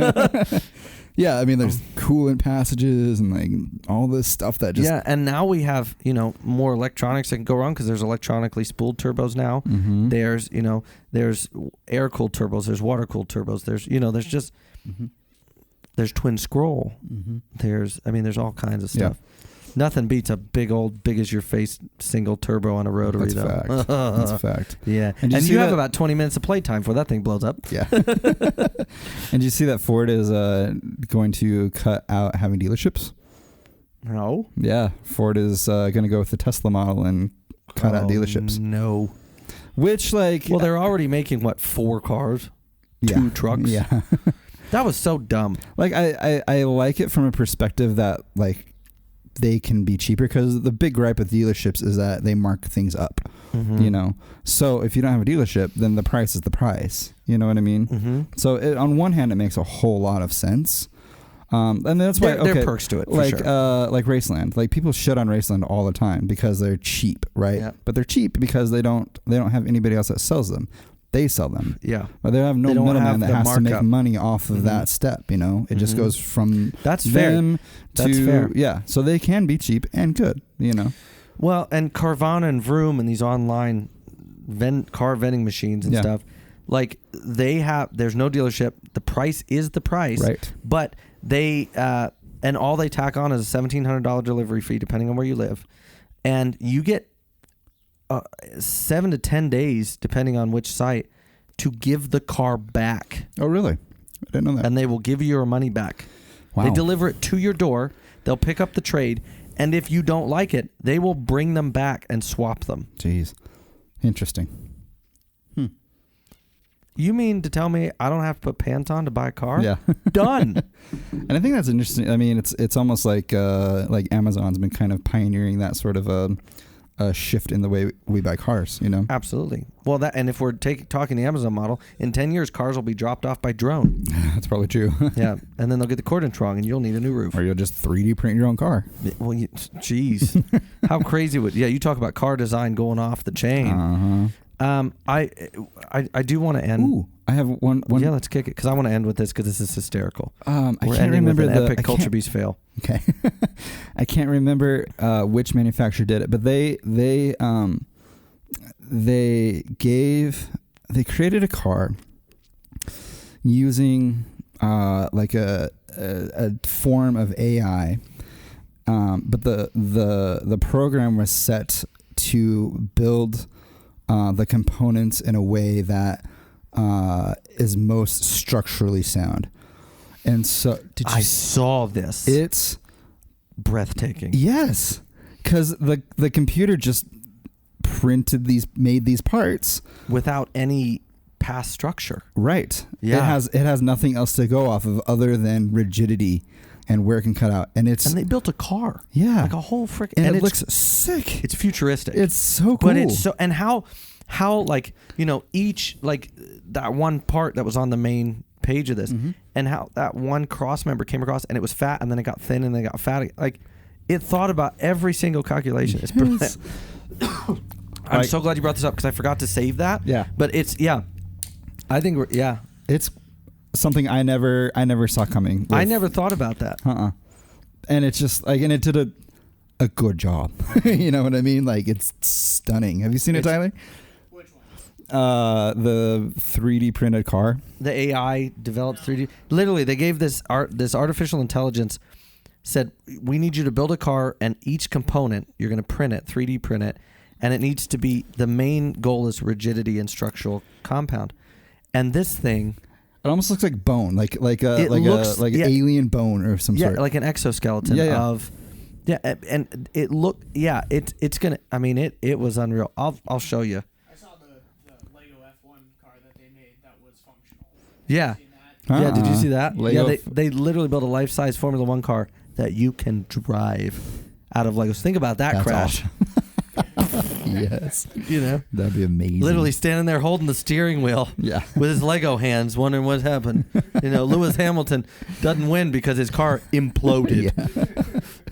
Yeah, I mean there's coolant passages and like all this stuff that just and now we have, more electronics that can go wrong because there's electronically spooled turbos now. There's, there's air-cooled turbos, there's water-cooled turbos, there's just there's twin scroll. There's all kinds of stuff. Nothing beats a big as your face single turbo on a rotary. That's a fact. That's a fact. Yeah. And you have about 20 minutes of playtime before that thing blows up. Yeah. And do you see that Ford is going to cut out having dealerships? No. Yeah. Ford is going to go with the Tesla model and cut out dealerships. No. Which well, they're already making 4 cars? 2 trucks? Yeah. That was so dumb. Like I like it from a perspective that they can be cheaper because the big gripe with dealerships is that they mark things up, So if you don't have a dealership, then the price is the price. You know what I mean? So on one hand, it makes a whole lot of sense. And that's why there are perks to it, for sure. Like Raceland, like people shit on Raceland all the time because they're cheap, right? Yeah. But they're cheap because they don't have anybody else that sells them. They sell them. Yeah. But they have no middleman that has to make money off of that step, It just goes from them to... fair. Yeah. So they can be cheap and good, Well, and Carvana and Vroom and these online car vending machines and stuff, there's no dealership. The price is the price. Right. But they... and all they tack on is a $1,700 delivery fee, depending on where you live. And you get 7 to 10 days, depending on which site, to give the car back. Oh, really? I didn't know that. And they will give you your money back. Wow. They deliver it to your door. They'll pick up the trade, And if you don't like it, they will bring them back and swap them. Jeez. Interesting. You mean to tell me I don't have to put pants on to buy a car? Yeah. Done. And I think that's interesting. I mean, it's almost like Amazon's been kind of pioneering that sort of a shift in the way we buy cars, you know? Absolutely. Well, and if we're talking the Amazon model, in 10 years, cars will be dropped off by drone. That's probably true. Yeah. And then they'll get the coordinates wrong and you'll need a new roof. Or you'll just 3D print your own car. Well, geez. How crazy you talk about car design going off the chain. Uh-huh. I do want to end. Ooh, I have one. Yeah, let's kick it because I want to end with this because this is hysterical. I can't remember with an epic Culture Beast fail. Okay, I can't remember which manufacturer did it, but they created a car using like a form of AI, but the program was set to build the components in a way that is most structurally sound. And so I saw this. It's breathtaking. Yes, because the computer just made these parts without any past structure. Right. Yeah. It has nothing else to go off of other than rigidity and where it can cut out. And they built a car. Yeah. Like a whole freaking. And it looks sick. It's futuristic. It's so cool. But it's so, and how like, you know, each, like that one part that was on the main page of this, and how that one cross member came across and it was fat and then it got thin and then it got fat. Like it thought about every single calculation. It's brilliant. I'm so glad you brought this up because I forgot to save that. Yeah. But it's, I think it's something I never saw coming. I never thought about that. And it's just like, and it did a good job. You know what I mean? Like it's stunning. Have you seen it, Tyler? Which one? The 3D printed car. The AI developed 3D. Literally, they gave this artificial intelligence, said, we need you to build a car and each component, you're going to print it, 3D print it, and it needs to be, the main goal is rigidity and structural compound. And this thing, it almost looks like bone, like alien bone or some sort. Yeah, like an exoskeleton of. Yeah, and it looked. Yeah, it's gonna. I mean, it was unreal. I'll show you. I saw the Lego F1 car that they made that was functional. Yeah. Yeah. Did you see that? Lego they literally built a life-size Formula One car that you can drive out of Legos. Think about that. That's crash. Awesome. Yes. You know, that'd be amazing. Literally standing there holding the steering wheel. Yeah. With his Lego hands, wondering what happened. You know, Lewis Hamilton doesn't win because his car imploded.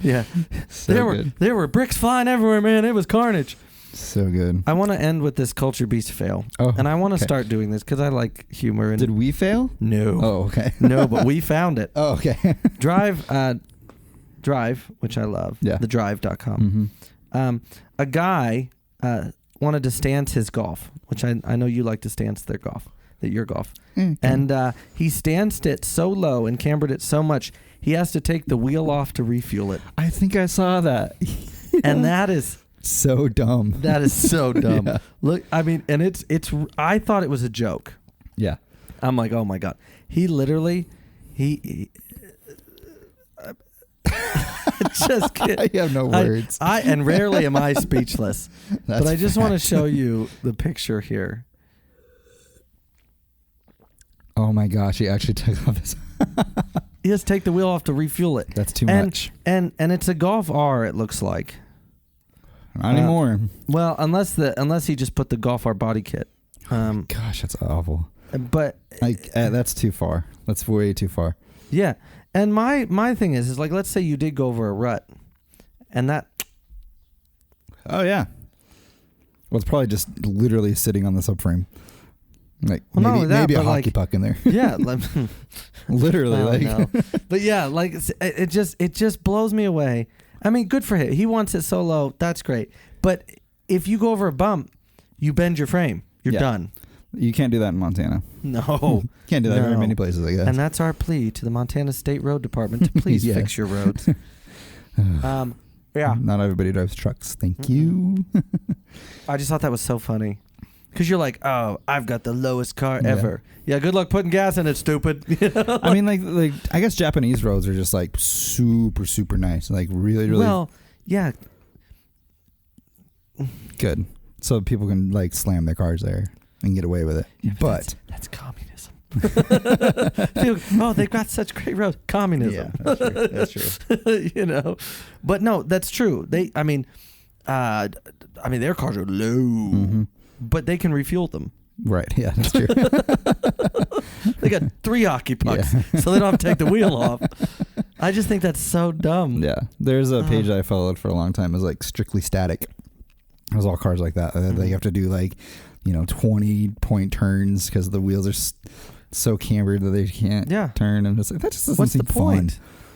Yeah. So there were bricks flying everywhere, man. It was carnage. So good. I want to end with this Culture Beast fail. Oh, and I want to start doing this because I like humor. And did we fail? No. Oh, okay. No, but we found it. Oh, okay. Drive, which I love. Yeah. TheDrive.com. A guy wanted to stance his golf, which I know you like to stance your golf. And he stanced it so low and cambered it so much, he has to take the wheel off to refuel it. I think I saw that. And that is so dumb. That is so dumb. Yeah. Look, I mean, and it's I thought it was a joke. Yeah. I'm like, oh my God. He literally, just kidding. I have no words. And rarely am I speechless. But I just want to show you the picture here. Oh my gosh, he actually took off his He has to take the wheel off to refuel it. That's too much. And it's a Golf R, it looks like. Not anymore. Well, unless he just put the Golf R body kit. Gosh, that's awful. But that's too far. That's way too far. Yeah. And my thing is like, let's say you did go over a rut and that. Oh yeah. Well, it's probably just literally sitting on the subframe. Like maybe a hockey puck in there. Yeah. Literally But yeah, like it just blows me away. I mean, good for him. He wants it so low. That's great. But if you go over a bump, you bend your frame. You're done. You can't do that in Montana. No. Can't do that in very many places, I guess. And that's our plea to the Montana State Road Department to please fix your roads. Yeah. Not everybody drives trucks. Thank you. I just thought that was so funny. Because you're like, oh, I've got the lowest car ever. Yeah, good luck putting gas in it, stupid. I mean, like I guess Japanese roads are just like super, super nice. Like really, really. Well, Yeah. Good. So people can like slam their cars there and get away with it. Yeah, but that's communism. They've got such great roads. Communism. Yeah, that's true. You know, but no, that's true. Their cars are low, but they can refuel them. Right. Yeah, that's true. They got 3 hockey pucks, so they don't have to take the wheel off. I just think that's so dumb. Yeah. There's a page that I followed for a long time. It was like Strictly Static. It was all cars like that. They have to do like, 20-point turns because the wheels are so cambered that they can't turn. And just like, that just doesn't seem fun.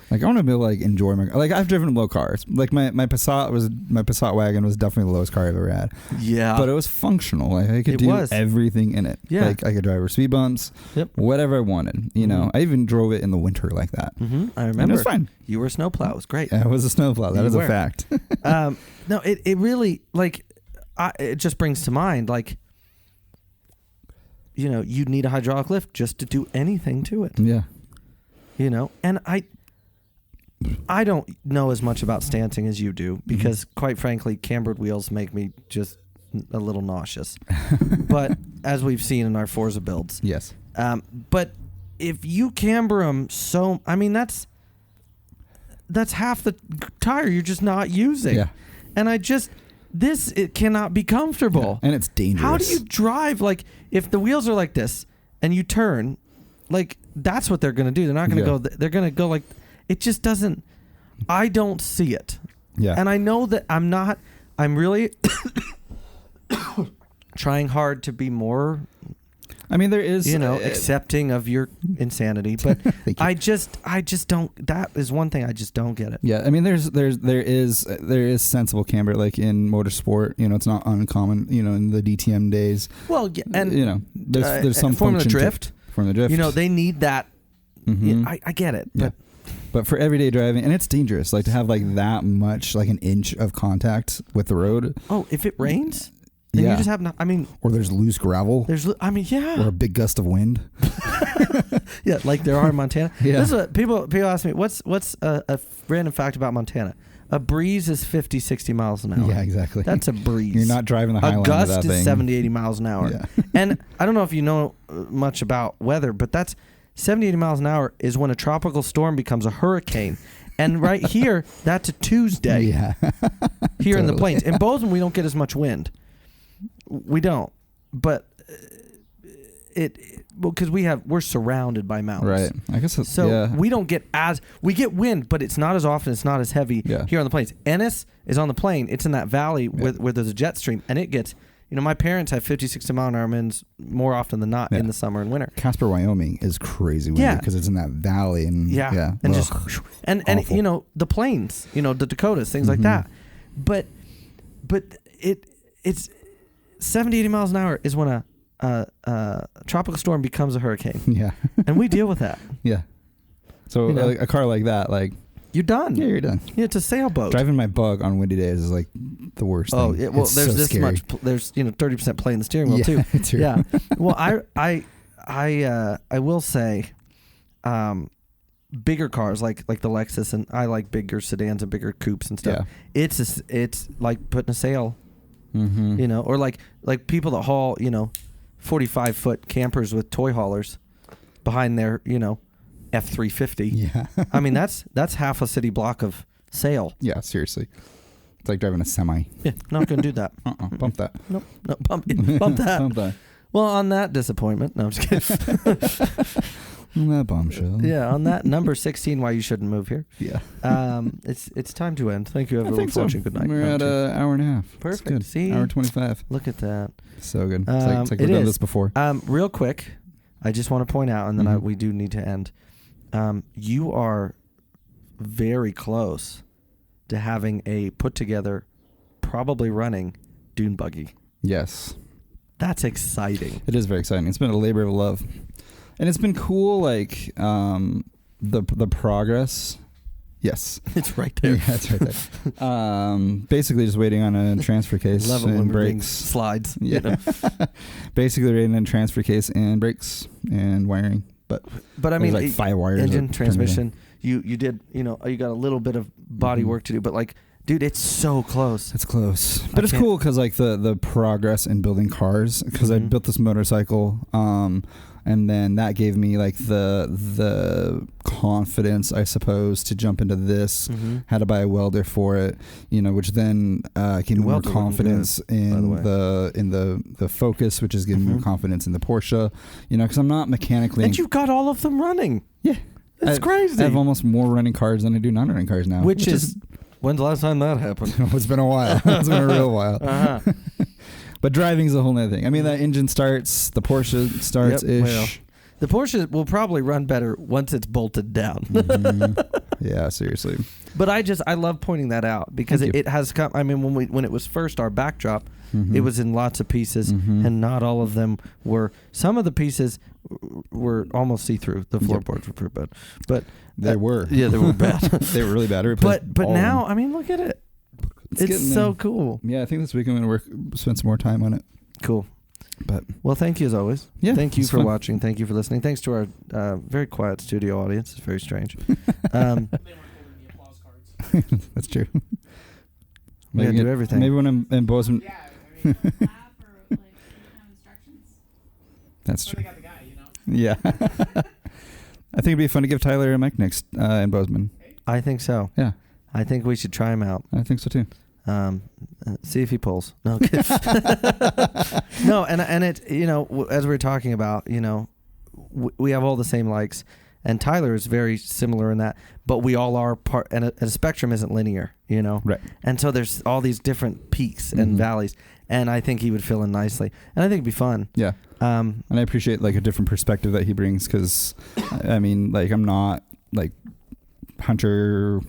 Like, I want to be able to like enjoy my, like, I've driven low cars. Like my Passat wagon was definitely the lowest car I've ever had. Yeah. But it was functional. Like I could do everything in it. Yeah. Like I could drive over speed bumps, whatever I wanted. You know, I even drove it in the winter like that. I remember. And it was fine. You were a snowplow. It was great. I was a snowplow. That is a fact. No, it really, like, it just brings to mind, like, you'd need a hydraulic lift just to do anything to it. Yeah. And I don't know as much about stancing as you do because, quite frankly, cambered wheels make me just a little nauseous. But as we've seen in our Forza builds. Yes. But if you camber them that's half the tire you're just not using. Yeah. And it cannot be comfortable. Yeah. And it's dangerous. How do you drive? Like, if the wheels are like this and you turn, like, that's what they're going to do. They're not going to go, they're going to go like, it just doesn't, I don't see it. Yeah. And I know that I'm really trying hard to be more, there is, accepting of your insanity, but I just don't, that is one thing I just don't get it. Yeah. There is sensible camber, like in motorsport, it's not uncommon, in the DTM days. Well, yeah, and there's some Formula function Drift. Formula Drift. They need that. I get it. Yeah. But for everyday driving, and it's dangerous, like to have like that much, like an inch of contact with the road. Oh, if it rains, then you just have no, or there's loose gravel. Or a big gust of wind. Yeah, like there are in Montana. Yeah. This is what people ask me, what's a random fact about Montana? A breeze is 50, 60 miles an hour. Yeah, exactly. That's a breeze. You're not driving the high line of that thing. A gust is 70, 80 miles an hour. Yeah. And I don't know if you know much about weather, but that's 70, 80 miles an hour is when a tropical storm becomes a hurricane. And right here, that's a Tuesday. Yeah. Here in the plains. In Bozeman, we don't get as much wind. We don't. But because we're surrounded by mountains. Right. I guess so. We don't get we get wind, but it's not as often. It's not as heavy here on the plains. Ennis is on the plain. It's in that valley where there's a jet stream, and it gets. My parents have 50, 60 mile an hour winds more often than not in the summer and winter. Casper, Wyoming is crazy windy because it's in that valley and and just and the plains, the Dakotas, things like that. But it's 70, 80 miles an hour is when a tropical storm becomes a hurricane. Yeah. And we deal with that. Yeah. So like a car like that, like you're done. Yeah, you're done. Yeah, it's a sailboat. Driving my Bug on windy days is like the worst thing. Oh, yeah, well, it's there's so this scary. much. There's 30% play in the steering wheel too. True. Yeah. Well, I will say, bigger cars like the Lexus, and I like bigger sedans and bigger coupes and stuff. Yeah. It's like putting a sail, or like people that haul 45-foot campers with toy haulers behind their F-350. Yeah. That's half a city block of sail. Yeah, seriously. It's like driving a semi. Yeah, not going to do that. Bump that. Nope. No, bump that. Bump that. Well, on that disappointment. No, I'm just kidding. On that bombshell. Yeah, on that number 16, why you shouldn't move here. Yeah. It's time to end. Thank you, everyone, for watching. Good night. We're at an hour and a half. Perfect. That's good. See? Hour 25. Look at that. So good. It's like we've done this before. Real quick, I just want to point out, and then we do need to end. You are very close to having a put together, probably running dune buggy. Yes. That's exciting. It is very exciting. It's been a labor of love. And it's been cool, like, the progress. Yes. It's right there. Yeah, it's right there. Basically just waiting on a transfer case Love it and when brakes. Slides. Yeah. Basically waiting on a transfer case and brakes and wiring. But I mean, like 5 wires. Engine, transmission. You did, you got a little bit of body work to do, but like Dude, it's so close. It's close, but it's cool because like the progress in building cars. Because I built this motorcycle, and then that gave me like the confidence, I suppose, to jump into this. Had to buy a welder for it, which then gave me more confidence in the Focus, which is giving me more confidence in the Porsche. Because I'm not mechanically. And you've got all of them running. Yeah, it's crazy. I have almost more running cars than I do non-running cars now, which is. When's the last time that happened? It's been a while. It's been a real while. But driving's a whole other thing. I mean, that engine starts, the Porsche starts-ish. Well, the Porsche will probably run better once it's bolted down. Yeah, seriously. But I love pointing that out because it has come. I mean, when it was first our backdrop, it was in lots of pieces, and not all of them were. Some of the pieces were almost see-through. The floorboards were pretty bad, but they were. Yeah, they were bad. They were really bad. But now, I mean, look at it. It's so cool. Yeah, I think this week I'm going to spend some more time on it. Cool. But well, thank you as always. Yeah, thank you for watching. Thank you for listening. Thanks to our very quiet studio audience. It's very strange. They weren't holding the applause cards. That's true. We gotta do everything. Maybe when I'm in Bozeman. Yeah, I mean, instructions. That's true. They got the guy, Yeah. I think it'd be fun to give Tyler a mic next in Bozeman. I think so. Yeah. I think we should try him out. I think so too. See if he pulls. No, no, and it as we were talking about, we have all the same likes, and Tyler is very similar in that, but we all are part, and a spectrum isn't linear, Right. And so there's all these different peaks and valleys, and I think he would fill in nicely, and I think it'd be fun. Yeah. And I appreciate like a different perspective that he brings because, I mean, like I'm not like hunter.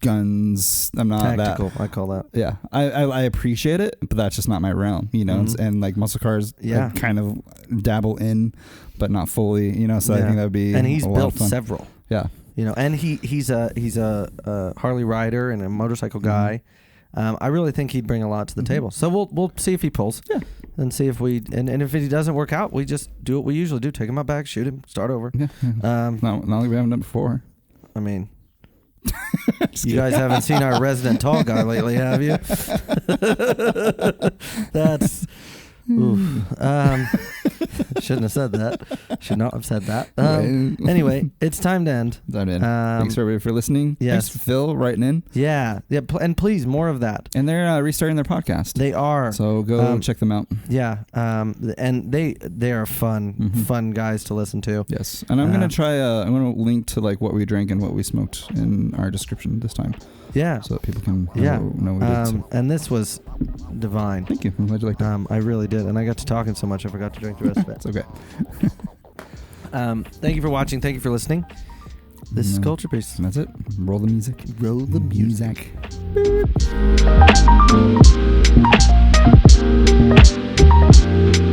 Guns. I'm not tactical. that. I call that. Yeah, I appreciate it, but that's just not my realm, And like muscle cars, I kind of dabble in, but not fully, So I think that would be. And he's built fun. several. Yeah, and he's a Harley rider and a motorcycle guy. I really think he'd bring a lot to the table. So we'll see if he pulls. Yeah, and see if we and if he doesn't work out, we just do what we usually do: take him out back, shoot him, start over. Yeah. Not like we haven't done before. I mean. You guys haven't seen our resident tall guy lately, have you? That's shouldn't have said that. Should not have said that. Anyway, it's time to end. Thanks everybody for listening. Yes. Thanks Phil writing in. Yeah. And please more of that. And they're restarting their podcast. They are. So go check them out. Yeah. And they are fun guys to listen to. Yes. And I'm gonna try. I'm gonna link to like what we drank and what we smoked in our description this time. Yeah. So that people can know what it is. And this was divine. Thank you. I'm glad you liked it. I really did. And I got to talking so much I forgot to drink the rest of it. It's okay. Thank you for watching. Thank you for listening. This is Culture Piece. And that's it. Roll the music. Roll the music. Music.